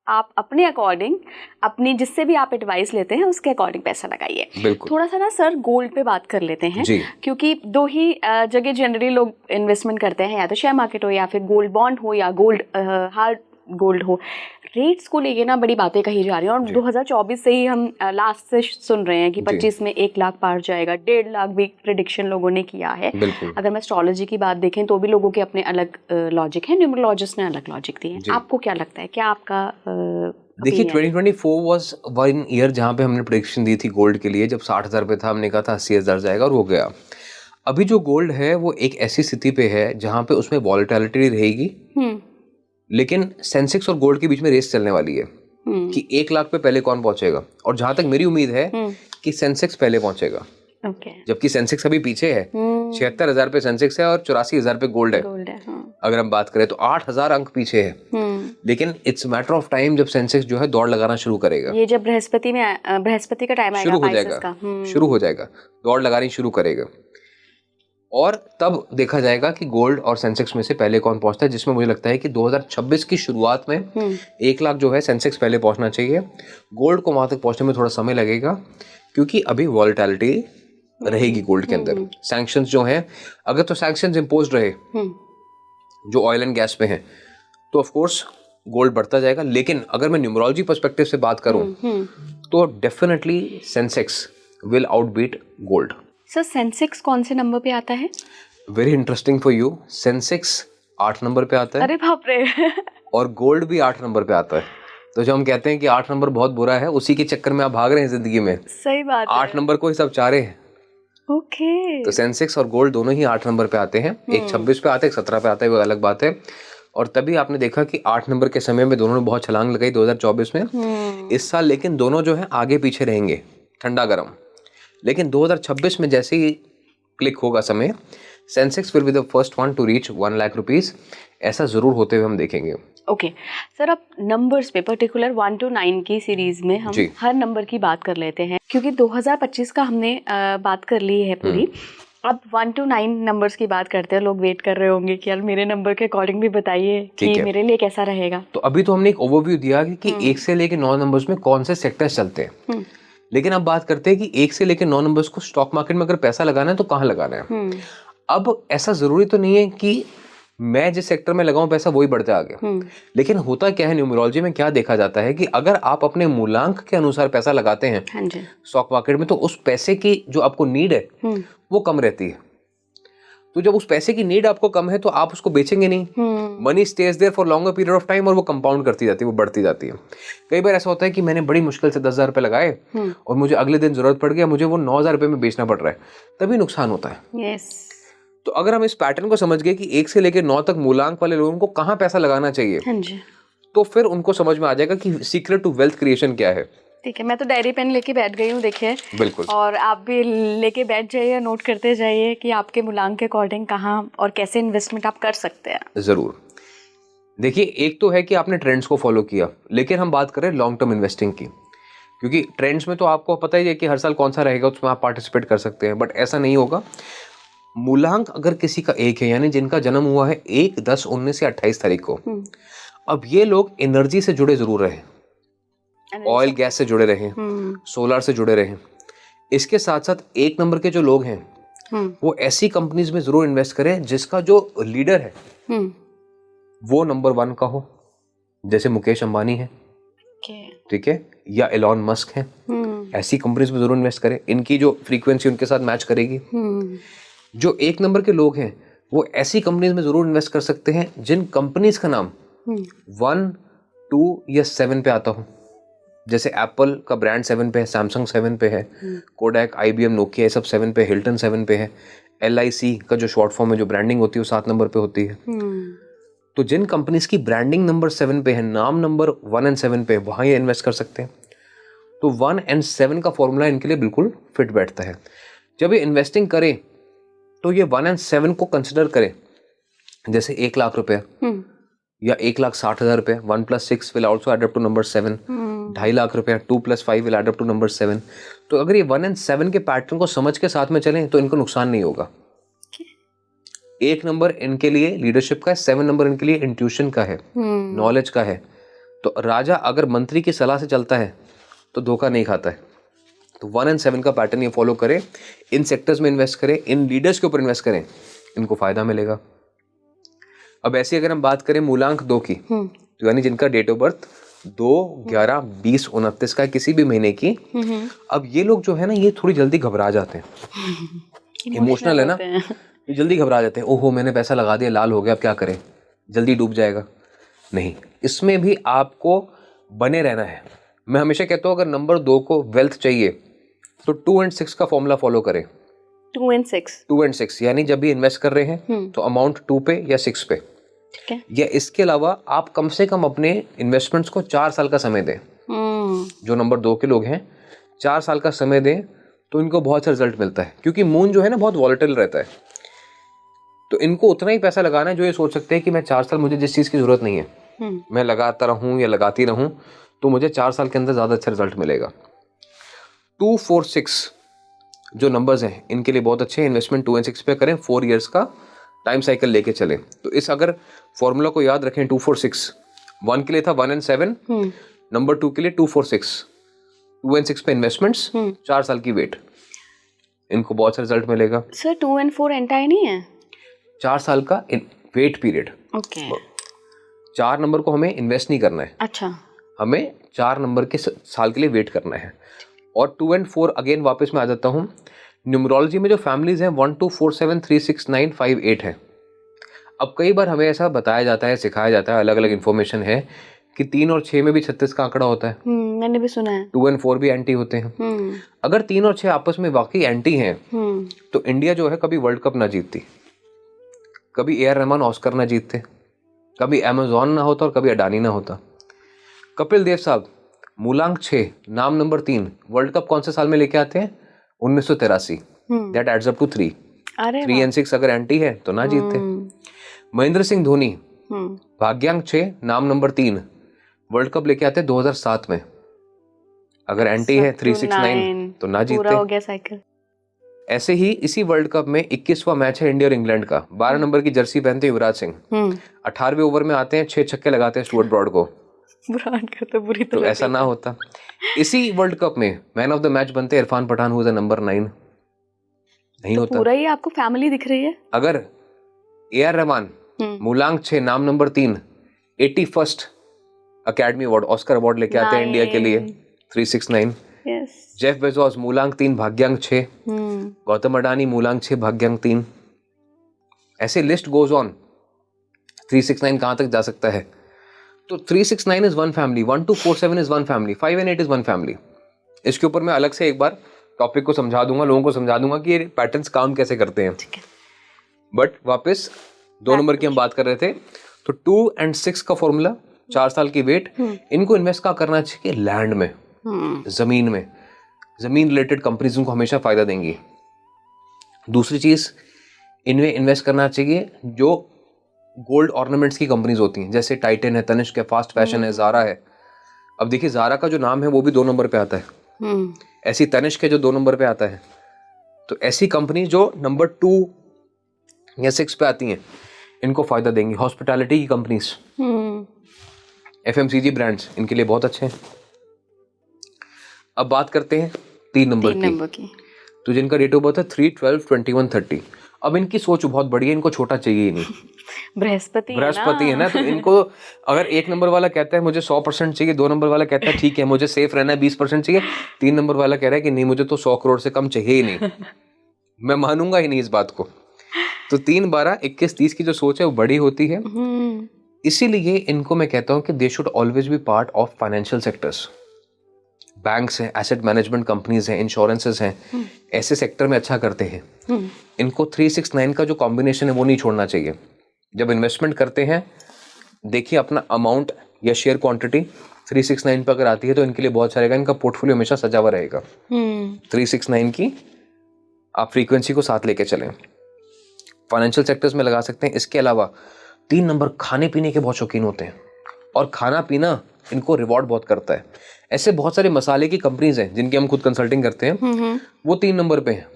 आप अपने अकॉर्डिंग, अपनी जिससे भी आप एडवाइस लेते हैं उसके अकॉर्डिंग पैसा लगाइए। थोड़ा सा ना सर गोल्ड पे बात कर लेते हैं, क्योंकि 2 ही जगह जनरली लोग इन्वेस्टमेंट करते हैं, या तो शेयर मार्केट हो या फिर गोल्ड बॉन्ड हो या गोल्ड हार्ड गोल्ड हो। रेट्स को लेके ना बड़ी बातें कही जा रही हैं, और 2024 से ही हम लास्ट से सुन रहे हैं कि 25 में 1 लाख पार जाएगा, 1.5 लाख भी प्रेडिक्शन लोगों ने किया है। अगर मैं एस्ट्रोलॉजी की बात देखें तो भी लोगों के अपने अलग लॉजिक हैं, न्यूमरोलॉजिस्ट ने अलग लॉजिक दिए हैं। आपको क्या लगता है, क्या आपका देखिए 2024 वाज 1 ईयर जहाँ पे हमने प्रेडिक्शन दी थी गोल्ड के लिए, जब 60,000 पे था, हमने कहा था 80,000 जाएगा और हो गया। अभी जो गोल्ड है वो एक ऐसी स्थिति पे है जहाँ पे उसमें वॉलेटिलिटी रहेगी, लेकिन सेंसेक्स और गोल्ड के बीच में रेस चलने वाली है कि 1 लाख पे पहले कौन पहुंचेगा। और जहां तक मेरी उम्मीद है कि सेंसेक्स पहले पहुंचेगा, जबकि सेंसेक्स अभी पीछे है। 76,000 पे सेंसेक्स है और 84,000 पे गोल्ड है। अगर हम बात करें तो 8,000 अंक पीछे है, लेकिन इट्स मैटर ऑफ टाइम जब सेंसेक्स जो है दौड़ लगाना शुरू करेगा। ये जब बृहस्पति का टाइम आएगा, शुरू हो जाएगा, दौड़ लगानी शुरू करेगा, और तब देखा जाएगा कि गोल्ड और सेंसेक्स में से पहले कौन पहुंचता है, जिसमें मुझे लगता है कि 2026 की शुरुआत में 1 लाख जो है सेंसेक्स पहले पहुंचना चाहिए। गोल्ड को वहां तक पहुंचने में थोड़ा समय लगेगा, क्योंकि अभी वॉलेटिलिटी रहेगी गोल्ड के अंदर। सैंक्शंस जो हैं, अगर तो सैंक्शंस इम्पोज रहे जो ऑयल एंड गैस पे हैं, तो ऑफ कोर्स गोल्ड बढ़ता जाएगा। लेकिन अगर मैं न्यूमरोलॉजी पर्सपेक्टिव से बात करूं तो definitely Sensex will outbeat gold. Sir Sensex कौन से नंबर पे आता है? Very interesting for you, Sensex 8 number पे आता है। अरे बाप रे। और गोल्ड भी 8 नंबर पे आता है। तो जो हम कहते हैं कि 8 नंबर बहुत बुरा है, उसी के चक्कर में आप भाग रहे हैं जिंदगी में। सही बात है। 8 नंबर को ही सब चाह रहे हैं। ओके। तो सेंसेक्स और गोल्ड दोनों ही 8 नंबर पे आते हैं। एक 26 पे आता है, एक 17 पे आता है, वो अलग बात है। और तभी आपने देखा कि 8 नंबर के समय में दोनों ने बहुत छलांग लगाई 2024 में। इस साल लेकिन दोनों जो है आगे पीछे रहेंगे, ठंडा गर्म। लेकिन 2026 में जैसे ही क्लिक होगा समय, Sensex will be the first one two reach 1 lakh rupees. ऐसा जरूर होते हुए हम देखेंगे। ओके सर, अब नंबर्स पे पर्टिकुलर 1 to 9 की सीरीज में हम हर नंबर की बात कर लेते हैं, क्योंकि 2025 का हमने बात कर ली है पूरी। अब 1 to 9 नंबर्स की बात करते हैं। लोग वेट कर रहे होंगे कि यार मेरे नंबर के अकॉर्डिंग भी बताइए कि मेरे लिए कैसा रहेगा। तो अभी तो हमने एक ओवरव्यू दिया कि 1 से लेके 9 नंबर्स में कौन से सेक्टर्स चलते हैं। लेकिन अब बात करते हैं कि 1 से लेके 9 नंबर्स को स्टॉक मार्केट में अगर पैसा लगाना है तो कहाँ लगाना है। अब ऐसा जरूरी तो नहीं है कि मैं जिस सेक्टर में लगाऊं पैसा वही बढ़ता आगे। लेकिन होता क्या है, न्यूमरोलॉजी में क्या देखा जाता है कि अगर आप अपने मूलांक के अनुसार पैसा लगाते हैं स्टॉक मार्केट में, तो उस पैसे की जो आपको नीड है वो कम रहती है। तो जब उस पैसे की नीड आपको कम है तो आप उसको बेचेंगे नहीं। Money stage there for longer period of time, और वो कंपाउंड करती जाती है, वो बढ़ती जाती है। कई बार ऐसा होता है कि मैंने बड़ी मुश्किल से 10,000 रुपये लगाए और मुझे अगले दिन जरूरत पड़ गया, मुझे वो 9,000 रुपये में बेचना पड़ रहा है, तभी नुकसान होता है। तो अगर हम इस पैटर्न को समझ गए कि 1 से लेकर 9 तक मूलांक वाले लोगों को कहाँ पैसा लगाना चाहिए, तो फिर उनको समझ में आ जाएगा कि सीक्रेट टू वेल्थ क्रिएशन क्या है। ठीक है, मैं तो डायरी पेन लेके बैठ गई हूँ, देखिए। बिल्कुल। और आप भी लेके बैठ जाइए, नोट करते जाइए कि आपके मूलांक के अकॉर्डिंग कहाँ और कैसे इन्वेस्टमेंट आप कर सकते हैं। जरूर। देखिए, एक तो है कि आपने ट्रेंड्स को फॉलो किया, लेकिन हम बात करें लॉन्ग टर्म इन्वेस्टिंग की, क्योंकि ट्रेंड्स में तो आपको पता ही है कि हर साल कौन सा रहेगा, उसमें आप पार्टिसिपेट कर सकते हैं, बट ऐसा नहीं होगा। मूलांक अगर किसी का 1 है, यानी जिनका जन्म हुआ है 1, 10, 19 या 28 तारीख को, अब ये लोग एनर्जी से जुड़े जरूर रहे, ऑयल गैस से जुड़े रहे, सोलर से जुड़े रहे। इसके साथ साथ 1 नंबर के जो लोग हैं वो ऐसी कंपनीज में जरूर इन्वेस्ट करें जिसका जो लीडर है वो नंबर 1 का हो, जैसे मुकेश अंबानी है, ठीक है, या एलॉन मस्क है। ऐसी कंपनीज में जरूर इन्वेस्ट करें, इनकी जो फ्रीक्वेंसी उनके साथ मैच करेगी। जो 1 नंबर के लोग हैं वो ऐसी कंपनीज में जरूर इन्वेस्ट कर सकते हैं जिन कंपनीज का नाम 1, 2 या 7 पे आता हो। जैसे एप्पल का ब्रांड 7 पे है, सैमसंग 7 पे है, कोडैक, IBM, नोकिया, ये सब 7 पे, हिल्टन 7 पे है, LIC का जो शॉर्ट फॉर्म में जो ब्रांडिंग होती है वो 7 नंबर पे होती है। तो जिन कंपनीज की ब्रांडिंग नंबर 7 पे है, नाम नंबर 1 और 7 पे, वहां ये इन्वेस्ट कर सकते हैं। तो 1 और 7 का फॉर्मूला इनके लिए बिल्कुल फिट बैठता है। जब ये इन्वेस्टिंग करें तो ये 1 और 7 को कंसिडर करें, जैसे 1 लाख रुपए या 1,60,000 रुपए, 1 + 6 will also add up to number 7, 2.5 lakh रुपए, 2 + 5 will add up to number 7। तो अगर ये 1 और 7 के पैटर्न को समझ के साथ में चलें तो इनको नुकसान नहीं होगा। 1 नंबर इनके लिए लीडरशिप का है, 7 नंबर इनके लिए इंट्यूशन का है, नॉलेज का है। तो राजा अगर मंत्री की सलाह से चलता है तो धोखा नहीं खाता है। तो 1 और 7 का पैटर्न ये फॉलो करें, इन सेक्टर्स में इन्वेस्ट करें, इन लीडर्स के ऊपर इन्वेस्ट करें, इनको फायदा मिलेगा। अब ऐसे अगर हम बात करें मूलांक 2 की, तो यानी जिनका डेट ऑफ बर्थ 2, 11, 20, 29 का किसी भी महीने की, अब ये लोग जो है ना, ये थोड़ी जल्दी घबरा जाते हैं। इमोशनल है ना, ये जल्दी घबरा जाते हैं। ओहो, मैंने पैसा लगा दिया, लाल हो गया, अब क्या करें, जल्दी डूब जाएगा। नहीं, इसमें भी आपको बने रहना है। मैं हमेशा कहता हूँ अगर नंबर 2 को वेल्थ चाहिए तो 2 और 6 का फॉर्मूला फॉलो करें। 2 और 6 यानी जब भी इन्वेस्ट कर रहे हैं तो अमाउंट 2 पे या 6 पे, ठीक है। या इसके अलावा आप कम से कम अपने इन्वेस्टमेंट्स को 4 साल का समय दें। जो नंबर 2 के लोग हैं 4 साल का समय दें तो इनको बहुत सा रिजल्ट मिलता है, क्योंकि मून जो है ना बहुत वॉलेटाइल रहता है। तो इनको उतना ही पैसा लगाना है जो ये सोच सकते हैं कि मैं 4 साल, मुझे जिस चीज़ की जरूरत नहीं है, मैं लगाता रहूं या लगाती रहूं तो मुझे 4 साल के अंदर ज़्यादा अच्छा रिजल्ट मिलेगा। 2, 4, 6 जो नंबर्स हैं इनके लिए बहुत अच्छे हैं। इन्वेस्टमेंट 2 और 6 पे करें, 4 इयर्स का टाइम साइकिल लेके चलें। तो इस अगर फॉर्मूला को याद रखें, 2, 4, 6, 1 के लिए था 1 और 7, नंबर 2 के लिए 2, 4, 6, 2 और 6 पे इन्वेस्टमेंट्स, 4 साल की वेट, इनको बहुत सा रिजल्ट मिलेगा। सर 2 और 4 एंटायर नहीं है? 4 साल का वेट पीरियड। ओके। 4 नंबर को हमें इन्वेस्ट नहीं करना है। अच्छा। हमें 4 नंबर के साल के लिए वेट करना है। और 2 और 4 अगेन वापस मैं आ जाता हूँ, न्यूमरोलॉजी में जो फैमिलीज हैं 1 2 4 7 3 6 9 5 8 है। अब कई बार हमें ऐसा बताया जाता है, सिखाया जाता है, अलग अलग इन्फॉर्मेशन है कि 3 और 6 में भी 36 का आंकड़ा होता है। मैंने भी सुना है। 2 और 4 भी एंटी होते हैं। अगर 3 और 6 आपस में वाकई एंटी हैं तो इंडिया जो है कभी वर्ल्ड कप ना जीतती, कभी ए आर रहमान ऑस्कर ना जीतते, कभी अमेजॉन ना होता और कभी अडानी ना होता। कपिल देव साहब मूलांक 6 नाम नंबर 3 वर्ल्ड कप कौन से साल में लेके आते हैं? 1983। That adds up to 3। 3 and 6 अगर एंटी है तो ना जीतते। महेंद्र सिंह धोनी भाग्यांक 6 नाम नंबर 3 वर्ल्ड कप लेके आते हैं 2007 में। अगर एंटी है 369 तो ना जीतते। पूरा हो गया साइकिल। ऐसे ही इसी वर्ल्ड कप में 21वां मैच है इंडिया और इंग्लैंड का। 12 नंबर की जर्सी पहनते हैं युवराज सिंह। 18वें ओवर में आते हैं, 6 छक्के लगाते हैं स्टुअर्ट ब्रॉड को। ब्रॉड का तो बुरी तो ऐसा ना होता। इसी वर्ल्ड कप में मैन ऑफ द मैच बनते हैं Irfan Pathan, who is number 9। नहीं तो होता। पूरा ही आपको फैमिली दिख रही है। अगर ए आर रहमान मूलांक 6 नाम number 3 81st academy award Oscar award लेके आते हैं इंडिया के लिए 369। जेफ बेजोस मूलांक 3 भाग्यांक 6। गौतम अडानी मूलांक 6 भाग्यांक 3। ऐसे लिस्ट गोज ऑन। 369 कहां तक जा सकता है? तो 369 is one family, 1 2 4 7 is one family, 5 and 8 is one family. इसके ऊपर मैं अलग से एक बार टॉपिक को समझा दूंगा, लोगों को समझा दूंगा कि ये पैटर्न्स काम कैसे करते हैं। बट वापस 2 नंबर की हम बात कर रहे थे। तो 2 and 6 का फॉर्मूला, 4 साल की वेट, इनको इन्वेस्ट क्या करना चाहिए? लैंड में, जमीन में। जमीन रिलेटेड कंपनीज उनको हमेशा फायदा देंगी। दूसरी चीज, इनमें इन्वेस्ट करना चाहिए जो गोल्ड ऑर्नामेंट्स की कंपनीज होती हैं, जैसे टाइटन है, तनिष्क है, फास्ट फैशन है, जारा है। अब देखिए जारा का जो नाम है वो भी 2 नंबर पे आता है। ऐसी तनिष्क है जो 2 नंबर पे आता है। तो ऐसी कंपनी जो नंबर 2 या 6 पे आती हैं, इनको फायदा देंगी। हॉस्पिटैलिटी की कंपनीज, FMCG ब्रांड्स, इनके लिए बहुत अच्छे हैं। अब बात करते हैं 3 नंबर की। तो जिनका डेट ऑफ बर्थ है 3 12 21 30। अब इनकी सोच बहुत बड़ी है, इनको छोटा चाहिए ही नहीं। बृहस्पति है ना। तो इनको अगर 1 नंबर वाला कहता है मुझे 100% चाहिए, 2 नंबर वाला कहता है ठीक है मुझे सेफ रहना है 20% चाहिए, 3 नंबर वाला कह रहा है कि नहीं मुझे तो 100 करोड़ से कम चाहिए ही नहीं। मैं मानूंगा ही नहीं इस बात को। तो 3 12 21 30 की जो सोच है वो बड़ी होती है। इसीलिए इनको मैं कहता हूं कि they should always be part of financial sectors. Banks हैं, एसेट मैनेजमेंट कंपनीज हैं, इंश्योरेंसेस हैं, ऐसे सेक्टर में अच्छा करते हैं। इनको 369 का जो कॉम्बिनेशन है वो नहीं छोड़ना चाहिए। जब इन्वेस्टमेंट करते हैं देखिए अपना अमाउंट या शेयर क्वांटिटी 369 पर अगर आती है तो इनके लिए बहुत अच्छा रहेगा। इनका पोर्टफोलियो हमेशा सजा हुआ रहेगा। 369 की आप फ्रीक्वेंसी को साथ लेके चलें। फाइनेंशियल सेक्टर्स में लगा सकते हैं। इसके अलावा 3 नंबर खाने पीने के बहुत शौकीन होते हैं और खाना पीना इनको रिवॉर्ड बहुत करता है। ऐसे बहुत सारे मसाले की कंपनीज हैं जिनकी हम खुद कंसल्टिंग करते हैं, वो 3 नंबर पे हैं।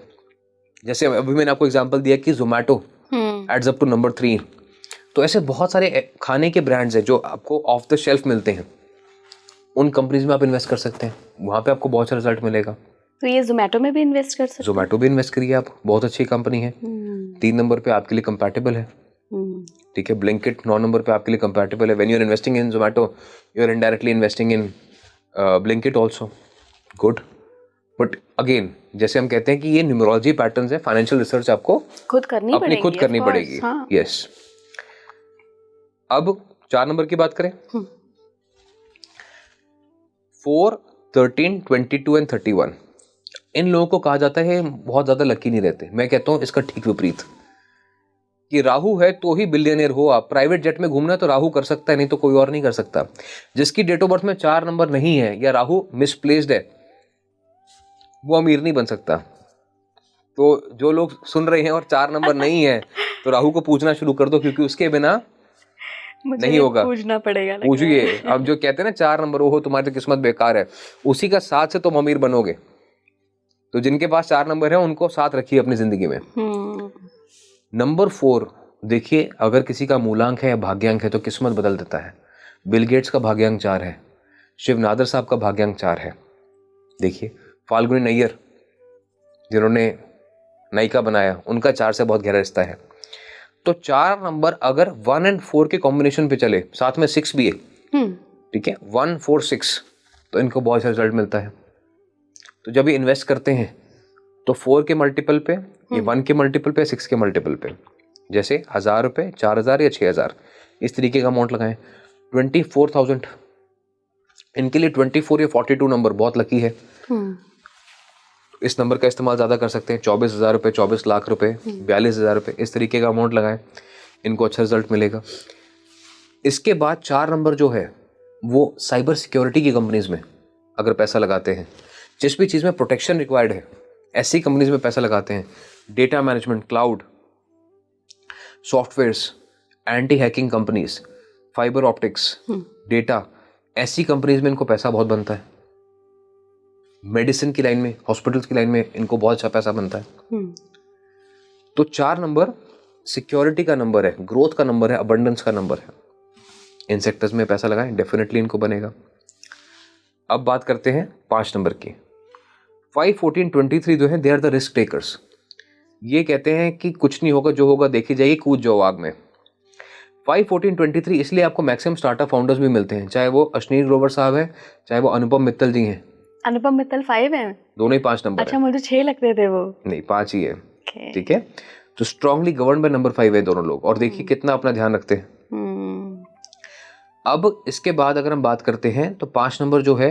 जैसे अभी मैंने आपको एग्जांपल दिया कि Zomato adds up to number 3। तो ऐसे बहुत सारे खाने के ब्रांड्स हैं जो आपको ऑफ द शेल्फ मिलते हैं, उन कंपनीज में आप इन्वेस्ट कर सकते हैं, वहां पे आपको बहुत अच्छा रिजल्ट मिलेगा। तो ये जोमैटो में भी इन्वेस्ट कर सकते हैं? जोमैटो भी इन्वेस्ट करिए आप, बहुत अच्छी कंपनी है। 3 नंबर पे आपके लिए कंपैटिबल है। ठीक है। ब्लिंकिट 9 नंबर पे आपके लिए कंपैटिबल है। When you are investing in Zomato you are indirectly investing in Blinkit also. Good. But again जैसे हम कहते हैं कि ये न्यूमरोलॉजी पैटर्न्स है, फाइनेंशियल रिसर्च आपको खुद करनी पड़ेगी। यस। अब 4 नंबर की बात करें। 4 13 22 एंड 31 इन लोगों को कहा जाता है बहुत ज्यादा लकी नहीं रहते। मैं कहता हूं इसका ठीक विपरीत, कि राहु है तो ही बिलियनियर हो आप। प्राइवेट जेट में घूमना तो राहु कर सकता है, नहीं तो कोई और नहीं कर सकता। जिसकी डेट ऑफ बर्थ में 4 नंबर नहीं है या राहु मिसप्लेस्ड है वो अमीर नहीं बन सकता। तो जो लोग सुन रहे हैं और 4 नंबर नहीं है तो राहु को पूछना शुरू कर दो, क्योंकि उसके बिना नहीं होगा। पूछना पड़ेगा। पूछिए। अब जो कहते हैं ना 4 नंबर वो हो तुम्हारी तो किस्मत बेकार है, उसी का साथ से तुम अमीर बनोगे। तो जिनके पास 4 नंबर है उनको साथ रखिए अपनी जिंदगी में। नंबर 4 देखिए, अगर किसी का मूलांक है या भाग्यांक है तो किस्मत बदल देता है। बिल गेट्स का भाग्यांक 4 है, शिव नादर साहब का भाग्यांक 4 है। देखिए फाल्गुनी नैयर जिन्होंने नायिका बनाया, उनका 4 से बहुत गहरा रिश्ता है। तो 4 नंबर अगर 1 and 4 के कॉम्बिनेशन पे चले, साथ में 6 भी है, ठीक है, 1 4 6, तो इनको बहुत अच्छा रिजल्ट मिलता है। तो जब ये इन्वेस्ट करते हैं तो 4 के मल्टीपल पे, ये 1 के मल्टीपल पे, 6 के मल्टीपल पे, जैसे 1000 रुपये, 4000 या 6000, इस तरीके का अमाउंट लगाएं। 24,000, इनके लिए 24 या 42 नंबर बहुत लकी है। इस नंबर का इस्तेमाल ज़्यादा कर सकते हैं। 24,000 रुपये, 24 लाख रुपए, 42,000 रुपये, इस तरीके का अमाउंट लगाएं, इनको अच्छा रिजल्ट मिलेगा। इसके बाद 4 नंबर जो है वो साइबर सिक्योरिटी की कंपनीज में अगर पैसा लगाते हैं, जिस भी चीज़ में प्रोटेक्शन रिक्वायर्ड है ऐसी कंपनीज में पैसा लगाते हैं, data management, cloud, softwares, anti hacking companies, fibre optics, data, ऐसी कंपनीज में इनको पैसा बहुत बनता है। मेडिसिन की लाइन में, हॉस्पिटल्स की लाइन में इनको बहुत अच्छा पैसा बनता है। तो 4 नंबर सिक्योरिटी का नंबर है, ग्रोथ का नंबर है, अबंडेंस का नंबर है। इन सेक्टर्स में पैसा लगाएं, डेफिनेटली इनको बनेगा। अब बात करते हैं 5 नंबर की। 5, 14, 23 जो है, they are the risk takers. ये कहते हैं कि कुछ नहीं होगा, जो होगा देखी जाएगी, कूद जाओ आग में। 5, 14, 23 इसलिए आपको मैक्सिमम स्टार्टअप फाउंडर्स भी मिलते हैं, चाहे वो अश्नीर ग्रोवर साहब हैं, चाहे वो अनुपम मित्तल जी हैं। अनुपम मित्तल 5 है, दोनों ही 5 नंबर। अच्छा, मुझे 6 लगते थे वो। नहीं, 5 ही है। ठीक है, तो स्ट्रांगली गवर्न बाय नंबर 5 है दोनों लोग, और देखिए कितना अपना ध्यान रखते हैं। अब इसके बाद अगर हम बात करते हैं तो 5 नंबर जो है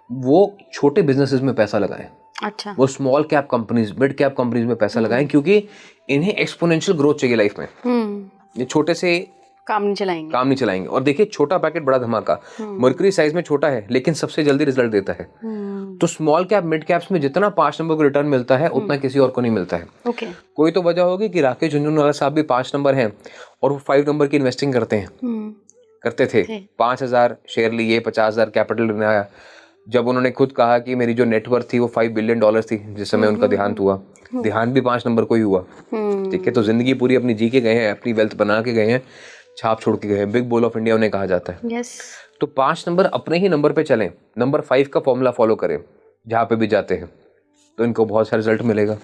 वो छोटे बिजनेसेस में पैसा लगाएं। अच्छा, वो small cap companies, mid cap companies में पैसा लगाएं, क्योंकि इन्हें एक्सपोनेंशियल ग्रोथ चाहिए लाइफ में। ये छोटे से काम नहीं चलाएंगे। और देखिए, छोटा पैकेट बड़ा धमाका, मर्करी साइज में छोटा है लेकिन सबसे जल्दी रिजल्ट देता है। तो स्मॉल कैप, मिड कैप्स में जितना 5 नंबर को रिटर्न मिलता है उतना किसी और को नहीं मिलता है। कोई तो वजह होगी कि राकेश झुंझुनवाला साहब भी 5 नंबर हैं और वो 5 नंबर की इन्वेस्टिंग करते थे। 5,000 शेयर लिए, 50,000 कैपिटल बनाया। जब उन्होंने खुद कहा कि मेरी जो नेटवर्थ थी वो $5 बिलियन थी, जिस समय उनका देहांत हुआ, देहांत भी 5 नंबर को ही हुआ। ठीक है, तो जिंदगी पूरी अपनी जी के गए हैं, अपनी वेल्थ बना के गए हैं, छाप छोड़ के गए हैं। बिग बुल ऑफ इंडिया उन्हें कहा जाता है। तो 5 नंबर अपने ही नंबर पे चलें, नंबर 5 का फॉर्मूला फॉलो करें जहाँ पे भी जाते हैं, तो इनको बहुत सारा रिजल्ट मिलेगा।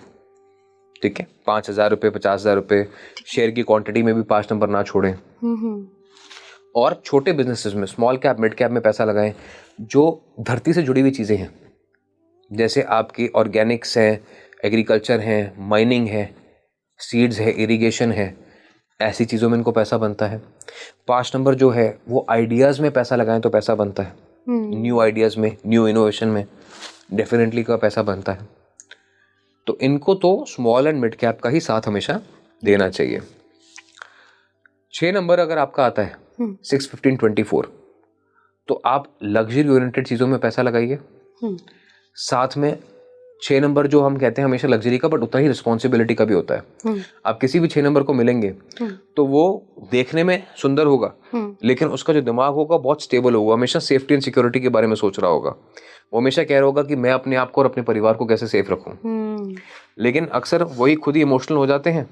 ठीक है, 5,000 रुपये, 50,000 रुपये, शेयर की क्वांटिटी में भी 5 नंबर ना छोड़ें। और छोटे बिजनेसेस में, स्मॉल कैप, मिड कैप में पैसा लगाएं जो धरती से जुड़ी हुई चीज़ें हैं, जैसे आपकी ऑर्गेनिक्स हैं, एग्रीकल्चर हैं, माइनिंग है, सीड्स है, इरिगेशन है, ऐसी चीज़ों में इनको पैसा बनता है। 5 नंबर जो है वो आइडियाज़ में पैसा लगाएं तो पैसा बनता है। न्यू आइडियाज़ में, न्यू इनोवेशन में डेफिनेटली का पैसा बनता है। तो इनको तो स्मॉल एंड मिड कैप का ही साथ हमेशा देना चाहिए। 6 नंबर अगर आपका आता है 6, 15, 24, तो आप लग्जरी ओरिएंटेड चीज़ों में पैसा लगाइए। साथ में 6 नंबर जो हम कहते हैं हमेशा लग्जरी का, बट उतना ही रिस्पॉन्सिबिलिटी का भी होता है। आप किसी भी 6 नंबर को मिलेंगे तो वो देखने में सुंदर होगा, लेकिन उसका जो दिमाग होगा बहुत स्टेबल होगा, हमेशा सेफ्टी एंड सिक्योरिटी के बारे में सोच रहा होगा। वो हमेशा कह रहा होगा कि मैं अपने आप को और अपने परिवार को कैसे सेफ रखूं। लेकिन अक्सर वही खुद ही इमोशनल हो जाते हैं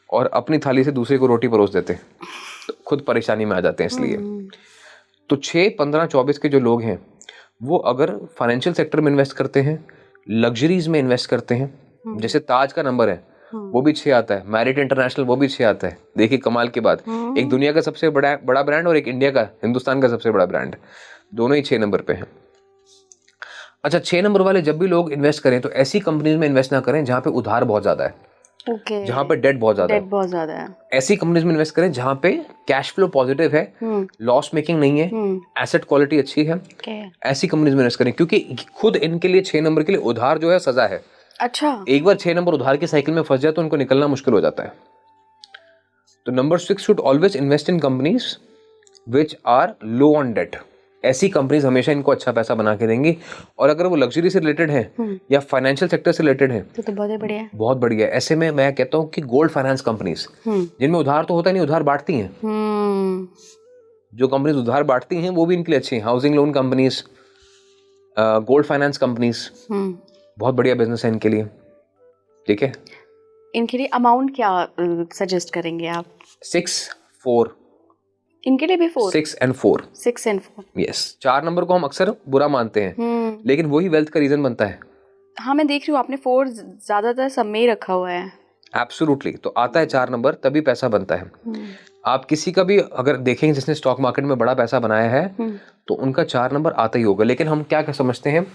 और अपनी थाली से दूसरे को रोटी परोस देते हैं, तो खुद परेशानी में आ जाते हैं। इसलिए तो 6, 15, 24 के जो लोग हैं वो अगर फाइनेंशियल सेक्टर में इन्वेस्ट करते हैं, लग्जरीज में इन्वेस्ट करते हैं, जैसे ताज का नंबर है वो भी 6 आता है, मैरिट इंटरनेशनल वो भी 6 आता है। देखिए कमाल की बात, एक दुनिया का सबसे बड़ा ब्रांड और एक इंडिया का, हिंदुस्तान का सबसे बड़ा ब्रांड, दोनों ही 6 नंबर पे हैं। अच्छा, 6 नंबर वाले जब भी लोग इन्वेस्ट करें तो ऐसी कंपनीज में इन्वेस्ट ना करें जहाँ पे उधार बहुत ज्यादा है, जहाँ पे डेट बहुत ज्यादा है। ऐसी कंपनीज में इन्वेस्ट करें जहाँ पे कैश फ्लो पॉजिटिव है, लॉस मेकिंग नहीं है, एसेट क्वालिटी अच्छी है। ऐसी कंपनीज में इन्वेस्ट करें, क्योंकि खुद इनके लिए 6 नंबर के लिए उधार जो है सजा है। अच्छा, एक बार 6 नंबर उधार की साइकिल में फंस जाए तो उनको निकलना मुश्किल हो जाता है। तो number 6 should always invest in companies which are low on debt. ऐसी कंपनीज हमेशा इनको अच्छा पैसा बना के देंगी। और अगर वो लग्जरी से रिलेटेड है या फाइनेंशियल सेक्टर से रिलेटेड है तो बहुत बढ़िया है, बहुत बढ़िया है। ऐसे में मैं कहता हूँ कि गोल्ड फाइनेंस कंपनीज, जिनमें उधार तो होता नहीं, उधार बांटती हैं, जो कंपनीज उधार बांटती हैं वो भी इनके लिए अच्छी हैं। Housing loan companies, gold finance companies, बहुत बढ़िया बिजनेस है इनके लिए। ठीक है, इनके लिए अमाउंट क्या सजेस्ट करेंगे आप? 6, 4, इनके लिए भी 4, 6 and 4, 6 and 4। यस, 4 नंबर को हम अक्सर बुरा मानते हैं, लेकिन वही वेल्थ का रीजन बनता है। हाँ, मैं देख रही हूँ आपने 4 ज्यादातर सब में ही रखा हुआ है। एब्सोल्युटली, तो आता है 4 नंबर तभी पैसा बनता है। आप किसी का भी अगर देखेंगे जिसने स्टॉक मार्केट में बड़ा पैसा बनाया है तो उनका 4 नंबर आता ही होगा। लेकिन हम क्या समझते हैं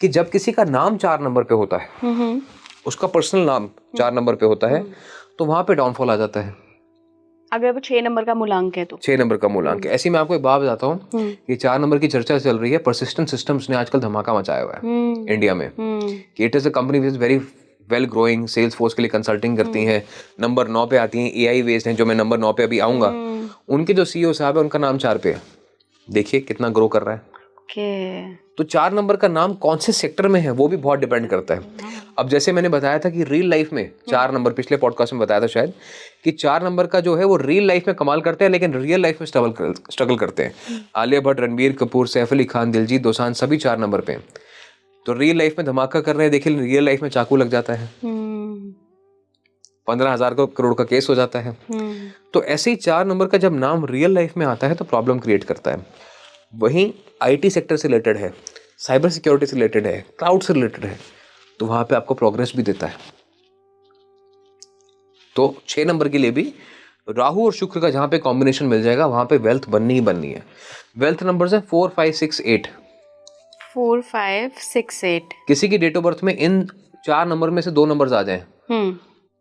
कि जब किसी का नाम 4 नंबर पे होता है उसका पर्सनल नाम 4 नंबर पे होता है, तो वहां पे डाउनफॉल आ जाता है। अगर वो 6 नंबर का मूलांक है तो 6 नंबर का मूलांक है। ऐसी मैं आपको एक बात बताता हूँ, ये 4 नंबर की चर्चा चल रही है, परसिस्टेंट सिस्टम्स ने आजकल धमाका मचाया हुआ है इंडिया में, कि it is a company which is very well growing, sales force के लिए कंसल्टिंग करती हैं, नंबर 9 पे आती हैं, AI बेस्ड हैं, जो मैं नंबर 9 पे अभी आऊंगा, उनके जो CEO साहब है उनका नाम 4 पे है। देखिए कितना ग्रो कर रहा है। तो 4 नंबर का नाम कौन से सेक्टर में है वो भी बहुत डिपेंड करता है। अब जैसे मैंने बताया था कि रियल लाइफ में 4 नंबर, पिछले पॉडकास्ट में बताया था शायद, कि 4 नंबर का जो है वो रियल लाइफ में कमाल करते हैं, लेकिन रियल लाइफ में स्ट्रगल करते हैं। आलिया भट्ट, रणबीर कपूर, सैफ अली खान, दिलजीत दोसांझ सभी 4 नंबर पे हैं। तो रियल लाइफ में धमाका कर रहे हैं, देखिए रियल लाइफ में चाकू लग जाता है, 15,000 करोड़ का केस हो जाता है। तो ऐसे ही 4 नंबर का जब नाम रियल लाइफ में आता है तो प्रॉब्लम क्रिएट करता है। वहीं IT सेक्टर से रिलेटेड है, साइबर सिक्योरिटी से रिलेटेड है, क्लाउड से रिलेटेड है, तो वहां पे आपको प्रोग्रेस भी देता है। तो 6 नंबर के लिए भी राहु और शुक्र का जहां पे कॉम्बिनेशन मिल जाएगा वहां पे वेल्थ बननी ही बननी है। वेल्थ नंबर्स है 4, 5, 6, 8। 4, 5, 6, 8। किसी की डेट ऑफ बर्थ में इन 4 नंबर में से 2 नंबर्स आ जाएं,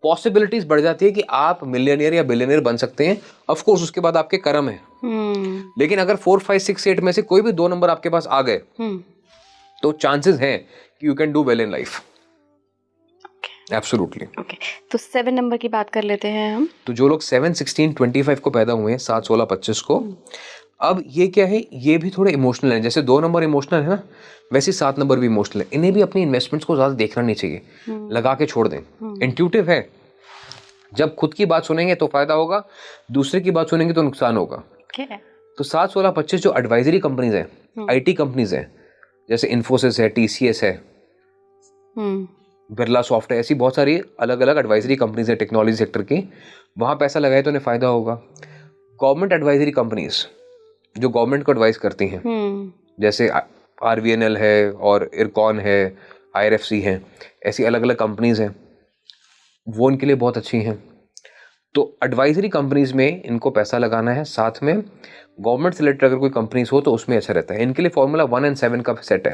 पॉसिबिलिटीज बढ़ जाती है कि आप मिलियनियर या बिलियनियर बन सकते हैं। ऑफ कोर्स उसके बाद आपके कर्म है, लेकिन अगर 4, 5, 6, 8 में से कोई भी 2 नंबर आपके पास आ गए तो चांसेस हैं कि you can do well in life. Absolutely. Okay, तो 7 नंबर की बात कर लेते हैं हम। तो जो लोग 7, 16, 25 को पैदा हुए हैं, 7, 16, 25 को, अब ये क्या है, ये भी थोड़े इमोशनल हैं। जैसे 2 नंबर इमोशनल है ना, वैसे 7 नंबर भी इमोशनल है। इन्हें भी अपनी इन्वेस्टमेंट्स को ज्यादा देखना नहीं चाहिए, लगा के छोड़ दें। इंट्यूटिव है, जब खुद की बात सुनेंगे तो फायदा होगा, दूसरे की बात सुनेंगे तो नुकसान होगा। तो 7, 16, 25 जो एडवाइजरी कंपनीज हैं, IT कंपनीज हैं, जैसे इन्फोसिस है, TCS है, बिरला सॉफ्ट है, ऐसी बहुत सारी अलग अलग एडवाइजरी कंपनीज है टेक्नोलॉजी सेक्टर की, वहां पैसा लगाए तो उन्हें फायदा होगा। गवर्नमेंट एडवाइजरी कंपनीज जो गवर्नमेंट को एडवाइस करती हैं, जैसे RVNL है और इरकॉन है, IRFC है, ऐसी अलग अलग कंपनीज हैं, वो इनके लिए बहुत अच्छी हैं। तो एडवाइजरी कंपनीज में इनको पैसा लगाना है। साथ में गवर्नमेंट से रिलेटेड अगर कोई कंपनीज हो तो उसमें अच्छा रहता है। इनके लिए फॉर्मूला 1 और 7 का सेट है।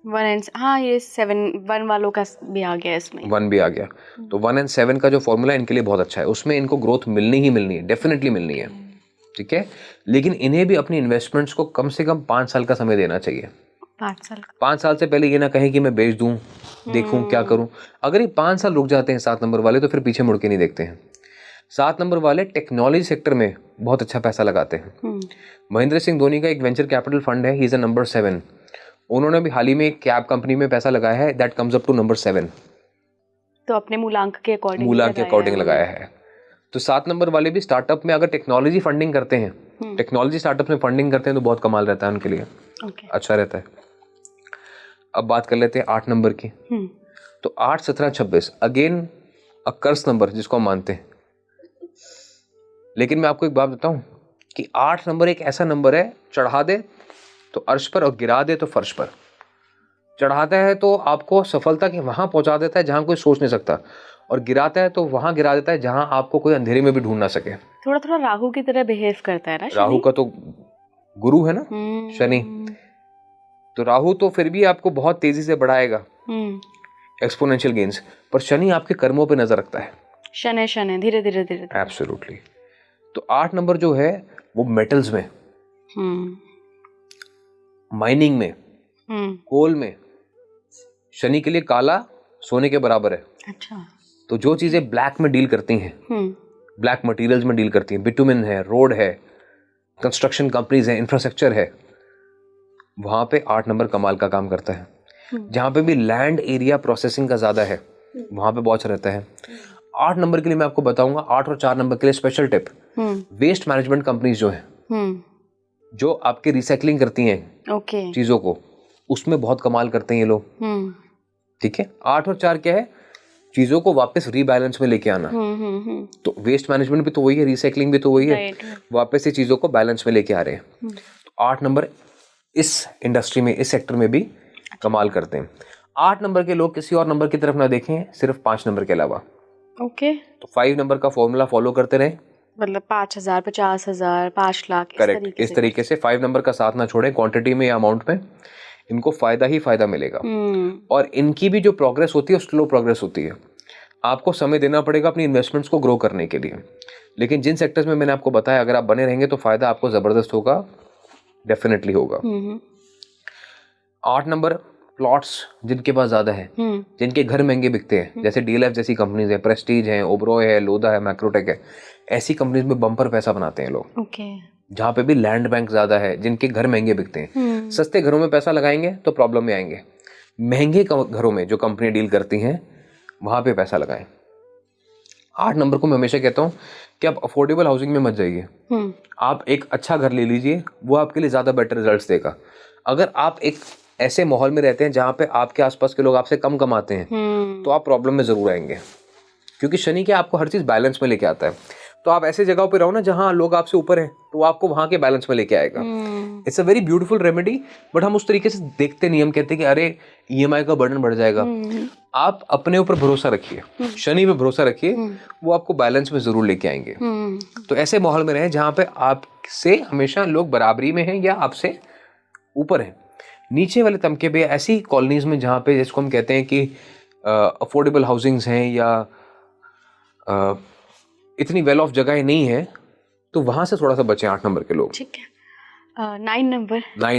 1 और हाँ, ये 1 वालों का भी आ गया, इसमें 1 भी आ गया। तो 1 और 7 का जो फॉर्मूला इनके लिए बहुत अच्छा है, उसमें इनको ग्रोथ मिलनी ही मिलनी है, डेफिनेटली मिलनी है, ठीक है। लेकिन इन्हें भी अपनी इन्वेस्टमेंट्स को कम से कम 5 साल का समय देना चाहिए। 5 साल से पहले ये ना कहें कि मैं बेच दूं, देखूं क्या करूं। अगर ये 5 साल रुक जाते हैं 7 नंबर वाले, तो फिर पीछे मुड़ के नहीं देखते हैं। 7 नंबर वाले टेक्नोलॉजी सेक्टर में बहुत अच्छा पैसा लगाते हैं। महेंद्र सिंह धोनी का एक वेंचर कैपिटल फंड है, ही इज अ नंबर 7। उन्होंने भी हाल ही में एक कैब कंपनी में पैसा लगाया है, that comes up to number 7। तो अपने मूलांक के अकॉर्डिंग लगाया है। तो 7 नंबर वाले भी स्टार्टअप में अगर टेक्नोलॉजी फंडिंग करते हैं, टेक्नोलॉजी स्टार्टअप में फंडिंग करते हैं तो बहुत कमाल रहता है उनके लिए, अच्छा रहता है। अब बात कर लेते हैं 8 नंबर की। तो 8, 17, 26 अगेन अ कर्स नंबर जिसको हम मानते हैं। लेकिन मैं आपको एक बात बताऊं कि 8 नंबर एक ऐसा नंबर है, चढ़ा दे तो अर्श पर और गिरा दे तो फर्श पर। चढ़ाता है तो आपको सफलता के वहां पहुंचा देता है जहां कोई सोच नहीं सकता, और गिराता है तो वहां गिरा देता है जहां आपको कोई अंधेरे में भी ढूंढ ना सके। थोड़ा थोड़ा राहु की तरह बिहेव करता है ना शनि? राहु का तो गुरु है ना शनि। तो राहु तो फिर भी आपको बहुत तेजी से बढ़ाएगा, एक्सपोनेंशियल गेन्स, पर शनि आपके कर्मों पे नजर रखता है। शनि धीरे धीरे एब्सोल्युटली। तो 8 नंबर जो है वो मेटल्स में, माइनिंग में, कोल में, शनि के लिए काला सोने के बराबर है। अच्छा। तो जो चीजें ब्लैक में डील करती हैं, ब्लैक मटेरियल्स में डील करती हैं, बिटुमिन है, रोड है, कंस्ट्रक्शन कंपनीज है, इंफ्रास्ट्रक्चर है, वहां पे 8 नंबर कमाल का काम करता है। जहां पे भी लैंड एरिया प्रोसेसिंग का ज्यादा है वहां पे बहुत अच्छा रहता है। 8 नंबर के लिए मैं आपको बताऊंगा, 8 और 4 नंबर के लिए special tip, waste management companies जो है, जो आपके रिसाइकलिंग करती हैं चीजों को, उसमें बहुत कमाल करते हैं ये लोग, ठीक है। 8 और 4 क्या है, चीजों को वापस रीबैलेंस में लेके आना। तो वेस्ट मैनेजमेंट भी तो वही है, रिसाइकलिंग भी तो वही है, वापस ये चीजों को बैलेंस में लेके आ रहे हैं। तो 8 नंबर इस इंडस्ट्री में, इस सेक्टर में भी कमाल करते हैं। 8 नंबर के लोग किसी और नंबर की तरफ ना देखें, सिर्फ 5 नंबर के अलावा। तो 5 नंबर का फॉर्मूला फॉलो करते रहें, मतलब 5,000, 50,000, 5 लाख, करेक्ट, इस तरीके से 5 नंबर का साथ ना छोड़ें, क्वांटिटी में या अमाउंट में। इनको फायदा ही फायदा मिलेगा। और इनकी भी जो प्रोग्रेस होती है स्लो प्रोग्रेस होती है। आपको समय देना पड़ेगा अपनी इन्वेस्टमेंट्स को ग्रो करने के लिए, लेकिन जिन सेक्टर्स में मैंने आपको बताया अगर आप बने रहेंगे तो फायदा आपको जबरदस्त होगा, डेफिनेटली होगा। 8 नंबर, प्लॉट्स जिनके पास ज्यादा है, जिनके घर महंगे बिकते हैं, जैसे डीएलएफ जैसी कंपनीज है, प्रेस्टीज है, ओबरॉय है, लोधा है, मैक्रोटेक है, ऐसी कंपनीज में बम्पर पैसा बनाते हैं लोग। जहाँ पे भी लैंड बैंक ज्यादा है, जिनके घर महंगे बिकते हैं। सस्ते घरों में पैसा लगाएंगे तो प्रॉब्लम में आएंगे, महंगे घरों में जो कंपनी डील करती हैं वहां पे पैसा लगाएं। 8 नंबर को मैं हमेशा कहता हूँ कि आप अफोर्डेबल हाउसिंग में मत जाइए। आप एक अच्छा घर ले लीजिए, वो आपके लिए ज्यादा बेटर रिजल्ट्स देगा। अगर आप एक ऐसे माहौल में रहते हैं जहाँ पे आपके आसपास के लोग आपसे कम कमाते हैं तो आप प्रॉब्लम में जरूर आएंगे, क्योंकि शनि क्या आपको हर चीज बैलेंस में लेके आता है। तो आप ऐसे जगहों पे रहो ना जहाँ लोग आपसे ऊपर हैं, तो आपको वहां के बैलेंस में लेके आएगा। It's a very beautiful remedy, but हम उस तरीके से देखते नहीं। हम कहते हैं कि अरे ईएमआई का बर्डन बढ़ जाएगा। आप अपने ऊपर भरोसा रखिए, शनि पे भरोसा रखिए, वो आपको बैलेंस में जरूर लेके आएंगे। तो ऐसे माहौल में रहें जहाँ पे आपसे हमेशा लोग बराबरी में हैं या आपसे ऊपर हैं। नीचे वाले तबके पे ऐसी कॉलोनीज में जहाँ पे जिसको हम कहते हैं कि अफोर्डेबल हाउसिंग्स हैं या इतनी वेल ऑफ जगह नहीं है, तो वहां से थोड़ा सा बचें 8 नंबर के लोग। ठीक है। 9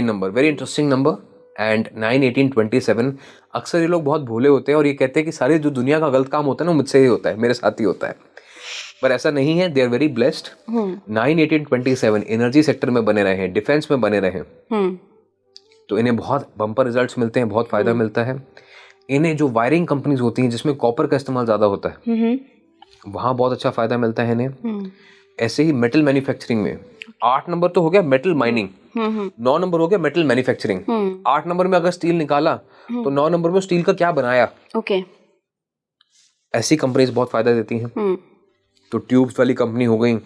number very interesting number, and 9, 18, 27। अक्सर ये लोग बहुत भोले होते हैं और ये कहते हैं कि सारे जो दुनिया का गलत काम होता है ना मुझसे ही होता है, मेरे साथ ही होता है, पर ऐसा नहीं है। They are very blessed. 9, 18, 27 energy sector में बने रहे, डिफेंस में बने रहे, तो इन्हें बहुत बम्पर रिजल्ट्स मिलते हैं, बहुत फायदा मिलता है। इन्हें जो वायरिंग कंपनीज होती हैं जिसमें कॉपर का इस्तेमाल ज्यादा होता है, वहां बहुत अच्छा फायदा मिलता है इन्हें। ऐसे ही मेटल मैन्युफैक्चरिंग में 8 नंबर तो हो गया मेटल माइनिंग, 9 नंबर हो गया मेटल मैन्युफैक्चरिंग। 8 नंबर में अगर स्टील निकाला तो 9 नंबर में स्टील का क्या बनाया, ऐसी कंपनीज बहुत फायदा देती हैं। तो ट्यूब्स वाली कंपनी हो गई,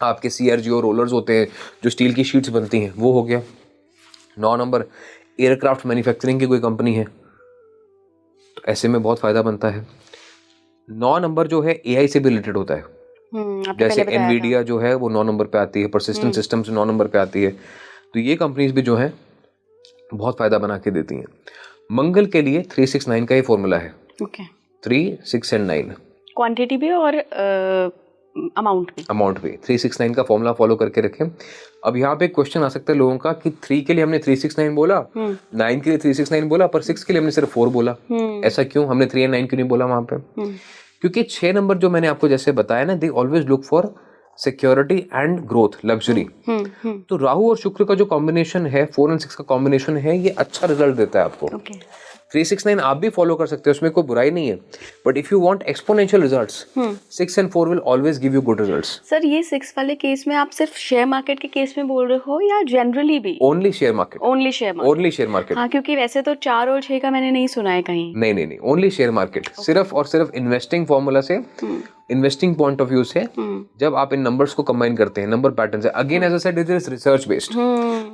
आपके CRGO रोलर्स होते हैं जो स्टील की शीट्स बनती हैं, वो हो गया। 9 नंबर एयरक्राफ्ट मैन्युफैक्चरिंग की कोई कंपनी है, तो ऐसे में बहुत फायदा बनता है। 9 नंबर जो है AI से भी रिलेटेड होता है, जैसे एनवीडिया जो है वो 9 नंबर पे आती है, परसिस्टेंट सिस्टम्स 9 नंबर पे आती है। तो ये कंपनीज भी जो है बहुत फायदा बना के देती हैं। मंगल के लिए 369 का ही फॉर्मूला है। 3, 6 एंड 9 क्वांटिटी भी और अमाउंट भी 369 का फॉर्मूला फॉलो करके रखें। अब यहाँ पे क्वेश्चन आ सकता है लोगों का कि 3 के लिए हमने 369 बोला, 9 के लिए 369 बोला, पर 6 के लिए हमने सिर्फ 4 बोला, ऐसा क्यों? हमने 3 और 9 क्यों नहीं बोला वहां पे? क्योंकि 6 नंबर जो मैंने आपको जैसे बताया ना, they always look for security and growth, luxury. तो राहु और शुक्र का जो कॉम्बिनेशन है, 4 और 6 का कॉम्बिनेशन है, ये अच्छा रिजल्ट देता है आपको। 369 आप भी फॉलो कर सकते हो, उसमें कोई बुराई नहीं है, but if you want exponential results, 6 and 4 will always give you good results. Sir ये 6 वाले केस में आप सिर्फ शेयर मार्केट के केस में बोल रहे हो या जनरली भी? Only share market. Only share market. हाँ, क्योंकि वैसे तो 4 और 6 का मैंने नहीं सुना है कहीं। नहीं, ओनली शेयर मार्केट। सिर्फ और सिर्फ इन्वेस्टिंग फॉर्मूला से, इन्वेस्टिंग पॉइंट ऑफ व्यू से, जब आप इन नंबर्स को कंबाइन करते हैं, नंबर पैटर्न से, again as I said, it is research based.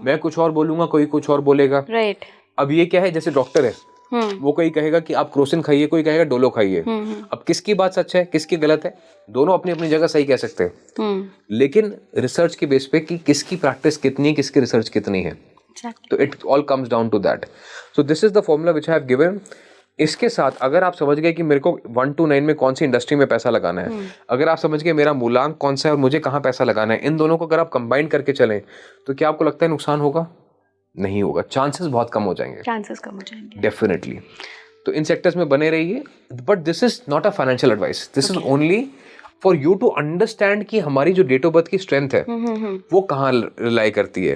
मैं कुछ और बोलूंगा, कोई कुछ और बोलेगा। राइट। अब ये क्या है, जैसे डॉक्टर है, वो कोई कहेगा कि आप क्रोसिन खाइए, कोई कहेगा डोलो खाइए। अब किसकी बात सच है, किसकी गलत है? दोनों अपनी अपनी जगह सही कह सकते हैं, लेकिन रिसर्च के बेस पे कि किसकी प्रैक्टिस कितनी है, किसकी रिसर्च कितनी है। तो it all comes down to that. So this is the formula which I have given. इसके साथ अगर आप समझ गए कि मेरे को 1 to 9 में कौन सी इंडस्ट्री में पैसा लगाना है, अगर आप समझ गए मेरा मूलांक कौन सा है और मुझे कहाँ पैसा लगाना है, इन दोनों को अगर आप कंबाइन करके चलें, तो क्या आपको लगता है नुकसान होगा? नहीं होगा, चांसेस बहुत कम हो जाएंगे, डेफिनेटली। तो इन सेक्टर्स में बने रहिए, but this is not a financial advice, this is only for you to understand कि हमारी जो डेट ऑफ बर्थ की स्ट्रेंथ है वो कहाँ रिलाई करती है,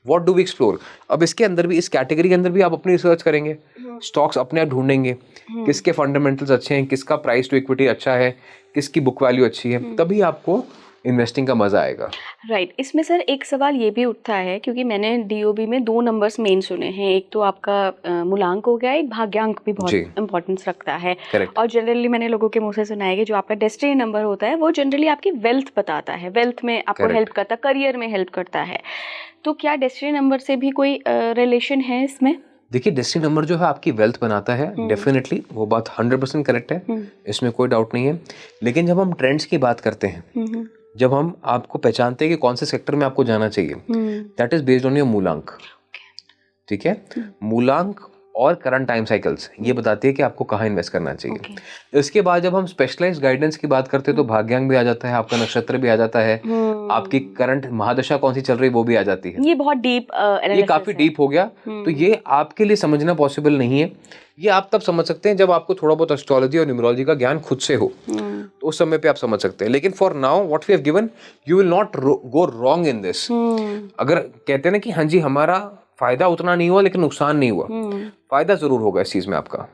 व्हाट डू वी एक्सप्लोर। अब इसके अंदर भी, इस कैटेगरी के अंदर भी आप अपनी रिसर्च करेंगे, स्टॉक्स अपने आप ढूंढेंगे, किसके फंडामेंटल्स अच्छे हैं, किसका प्राइस टू इक्विटी अच्छा है, किसकी बुक वैल्यू अच्छी है, तभी आपको इन्वेस्टिंग का मजा आएगा। राइट। इसमें सर एक सवाल ये भी उठता है, क्योंकि मैंने डीओबी में 2 नंबर्स मेन सुने हैं, एक तो आपका मूलांक हो गया, एक भाग्यांक भी बहुत इंपॉर्टेंस रखता है। Correct. और जनरली मैंने लोगों के मुंह से सुना है कि जो आपका डेस्टिनी नंबर होता है वो जनरली आपकी वेल्थ बताता है, वेल्थ में आपको हेल्प करता है, करियर में हेल्प करता है। तो क्या डेस्टिनी नंबर से भी कोई रिलेशन है इसमें? देखिए, डेस्टिनी नंबर जो है आपकी वेल्थ बनाता है, डेफिनेटली, वो बात 100% करेक्ट है, इसमें कोई डाउट नहीं है। लेकिन जब हम ट्रेंड्स की बात करते हैं, जब हम आपको पहचानते हैं कि कौन से सेक्टर में आपको जाना चाहिए, that is based on your मूलांक। ठीक है, मूलांक और करंट टाइम साइकिल्स ये बताती है कि आपको कहाँ इन्वेस्ट करना चाहिए। इसके बाद जब हम स्पेशलाइज्ड गाइडेंस की बात करते हैं तो भाग्यांक भी आ जाता है, आपका नक्षत्र भी आ जाता है, आपकी करंट महादशा कौन सी चल रही है वो भी आ जाती है। ये बहुत डीप, ये काफी डीप हो गया, तो ये आपके लिए समझना पॉसिबल नहीं है। ये आप तब समझ सकते हैं जब आपको थोड़ा बहुत एस्ट्रोलॉजी और न्यूमरोलॉजी का ज्ञान खुद से हो, तो उस समय पे आप समझ सकते हैं। लेकिन for now what we have given, you will not go wrong in this. अगर कहते हैं ना कि हाँ जी हमारा फायदा उतना नहीं हुआ लेकिन नुकसान नहीं हुआ, फायदा जरूर होगा इस चीज में आपका,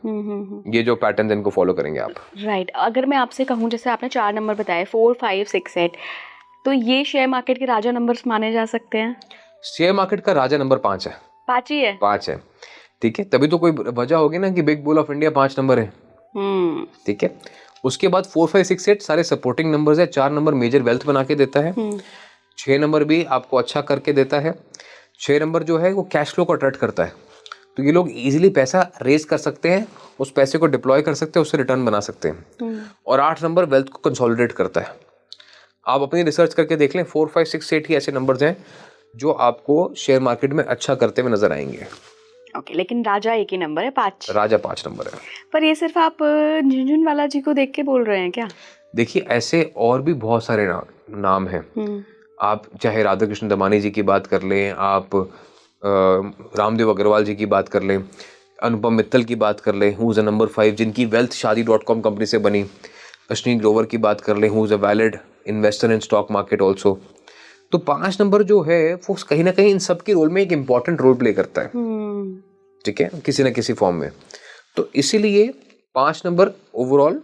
ये जो पैटर्न इनको फॉलो करेंगे आप। राइट। अगर मैं आपसे कहूँ, जैसे आपने 4 नंबर बताए 4, 5, 6, 8, तो ये शेयर मार्केट के राजा नंबर्स माने जा सकते हैं? शेयर मार्केट का राजा नंबर 5 है। 5 ही है? 5 है, ठीक है। तभी तो कोई वजह होगी ना कि big bull of India 5 number है, ठीक है। उसके बाद 4, 5, 6, 8 सारे सपोर्टिंग नंबर्स है। 4 नंबर मेजर वेल्थ बना के देता है, 6 नंबर भी आपको अच्छा करके देता है। 6 नंबर जो है वो कैश फ्लो को अट्रैक्ट करता है, तो ये लोग इजीली पैसा रेज कर सकते हैं, उस पैसे को डिप्लॉय कर सकते हैं, उससे रिटर्न बना सकते हैं। और 8 नंबर वेल्थ को कंसोलिडेट करता है। आप अपनी रिसर्च करके देख लें, 4, 5, 6, 8 ही ऐसे नंबर्स हैं जो आपको शेयर मार्केट में अच्छा करते हुए नजर आएंगे। ओके, लेकिन राजा एक ही नंबर है, 5। राजा 5 नंबर है। पर ये सिर्फ आप झुनझुनवाला जी को देख के बोल रहे हैं क्या? देखिए ऐसे और भी बहुत सारे नाम हैं। आप चाहे राधा कृष्ण दमानी जी की बात कर लें, आप रामदेव अग्रवाल जी की बात कर लें, अनुपम मित्तल की बात कर लें, हु इज़ नंबर 5 जिनकी वेल्थ शादी.com कंपनी से बनी, अश्विनी ग्रोवर की बात कर लें, who is a valid investor in stock market also. तो 5 नंबर जो है वो कहीं ना कहीं इन सब के रोल में एक इम्पॉर्टेंट रोल प्ले करता है, ठीक है, किसी ना किसी फॉर्म में। तो इसीलिए 5 नंबर ओवरऑल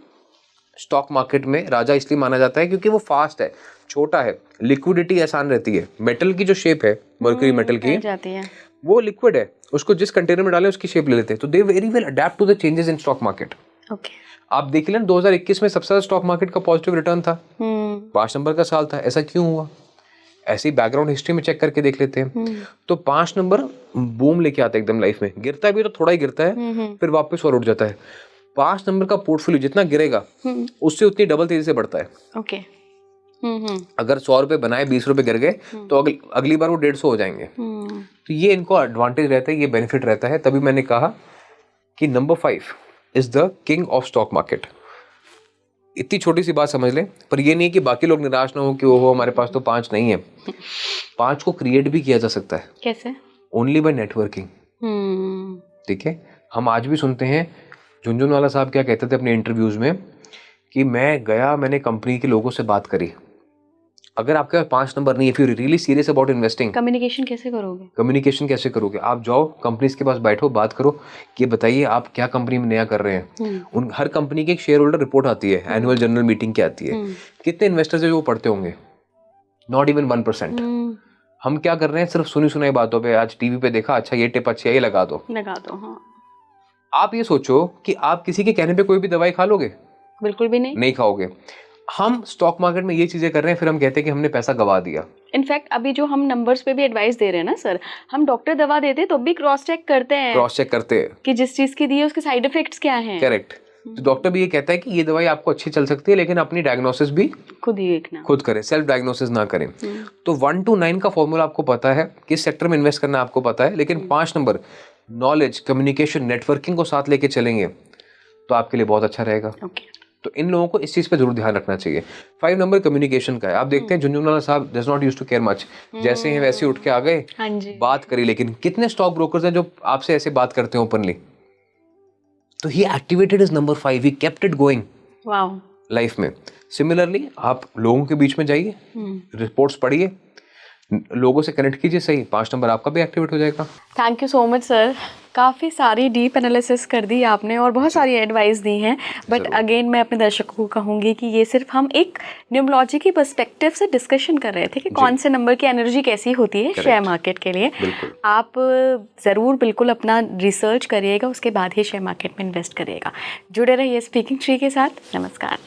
स्टॉक मार्केट में राजा इसलिए माना जाता है क्योंकि वो फास्ट है, छोटा है, लिक्विडिटी आसान रहती है। मेटल की जो शेप है, मर्क्यूरी मेटल की जाती है, वो लिक्विड है, उसको जिस कंटेनर में डालें उसकी शेप ले लेते हैं। तो they very well adapt to the changes in stock market. Okay, आप देख लें 2021 में सबसे ज्यादा स्टॉक मार्केट का पॉजिटिव रिटर्न था, 5 नंबर का साल था। ऐसा क्यों हुआ? ऐसी बैकग्राउंड हिस्ट्री में चेक करके देख लेते हैं। तो 5 नंबर बूम लेके आता है एकदम लाइफ में। गिरता भी तो थोड़ा ही गिरता है, फिर वापस और उठ जाता है। 5 नंबर का पोर्टफोलियो जितना गिरेगा उससे उतनी डबल तेजी से बढ़ता है। ओके। अगर 100 रुपए बनाए 20 रुपए गिर गए तो अगली बार वो 150 हो जाएंगे। तो ये इनको एडवांटेज रहता है, ये बेनिफिट रहता है। तभी मैंने कहा कि number 5 is the king of stock market. इतनी छोटी सी बात समझ लें, पर ये नहीं कि बाकी लोग निराश ना हो कि ओहो हमारे पास तो 5 नहीं है। 5 को क्रिएट भी किया जा सकता है। कैसे? Only by networking. ठीक है, हम आज भी सुनते हैं झुनझुनवाला साहब क्या कहते थे अपने इंटरव्यूज में कि मैं गया, मैंने कंपनी के लोगों से बात करी। अगर आपके पास 5 नंबर नहीं है, फिर really serious about investing, communication कैसे करोगे? कम्युनिकेशन कैसे करोगे? आप जाओ कंपनीज के पास, बैठो, बात करो कि बताइए आप क्या कंपनी में नया कर रहे हैं। उन हर कंपनी की एक शेयर होल्डर रिपोर्ट आती है, एनुअल जनरल मीटिंग की आती है। कितने इन्वेस्टर्स है जो वो पढ़ते होंगे? Not even 1%। हम क्या कर रहे हैं? सिर्फ सुनी सुनाई बातों पे, आज टीवी पे देखा, अच्छा ये टिप अच्छी है, ये लगा दो। हाँ। आप ये सोचो कि आप किसी के कहने पे कोई भी दवाई खा लोगे? बिल्कुल भी नहीं खाओगे। हम स्टॉक मार्केट में ये चीजें कर रहे हैं, फिर हम कहते हैं कि हमने पैसा गवा दिया। इनफैक्ट अभी जो हम नंबर्स पे भी एडवाइस दे रहे हैं ना सर, हम डॉक्टर दवा देते हैं तो भी क्रॉस चेक करते हैं कि जिस चीज की दी है उसके साइड इफेक्ट्स क्या हैं। करेक्ट। तो डॉक्टर भी ये कहता है कि ये दवाई आपको अच्छी चल सकती है, लेकिन अपनी डायग्नोसिस भी खुद करें, सेल्फ डायग्नोसिस ना करें। तो 1 to 9 का फॉर्मूला आपको पता है, किस सेक्टर में इन्वेस्ट करना आपको पता है, लेकिन 5 नंबर नॉलेज, कम्युनिकेशन, नेटवर्किंग को साथ लेके चलेंगे तो आपके लिए बहुत अच्छा रहेगा। तो इन लोगों को इस चीज पे जरूर ध्यान रखना चाहिए। 5 नंबर कम्युनिकेशन का है। आप देखते हैं झुनझुनवाला साहब does not used to care much, जैसे हैं वैसे उठ के आ गए, बात करी। लेकिन कितने स्टॉक ब्रोकर्स हैं जो आपसे ऐसे बात करते हैं ओपनली? तो he activated is number 5, he kept it going life में। सिमिलरली आप लोगों के बीच में जाइए, रिपोर्ट्स पढ़िए, लोगों से कनेक्ट कीजिए, सही 5 नंबर आपका भी एक्टिवेट हो जाएगा। Thank you so much sir, काफ़ी सारी डीप एनालिसिस कर दी आपने और बहुत सारी एडवाइस दी हैं। बट अगेन मैं अपने दर्शकों को कहूँगी कि ये सिर्फ हम एक न्यूमरोलॉजी की पर्सपेक्टिव से डिस्कशन कर रहे थे कि कौन से नंबर की एनर्जी कैसी होती है शेयर मार्केट के लिए। आप ज़रूर बिल्कुल अपना रिसर्च करिएगा, उसके बाद ही शेयर मार्केट में इन्वेस्ट करिएगा। जुड़े रहिए स्पीकिंग ट्री के साथ। नमस्कार।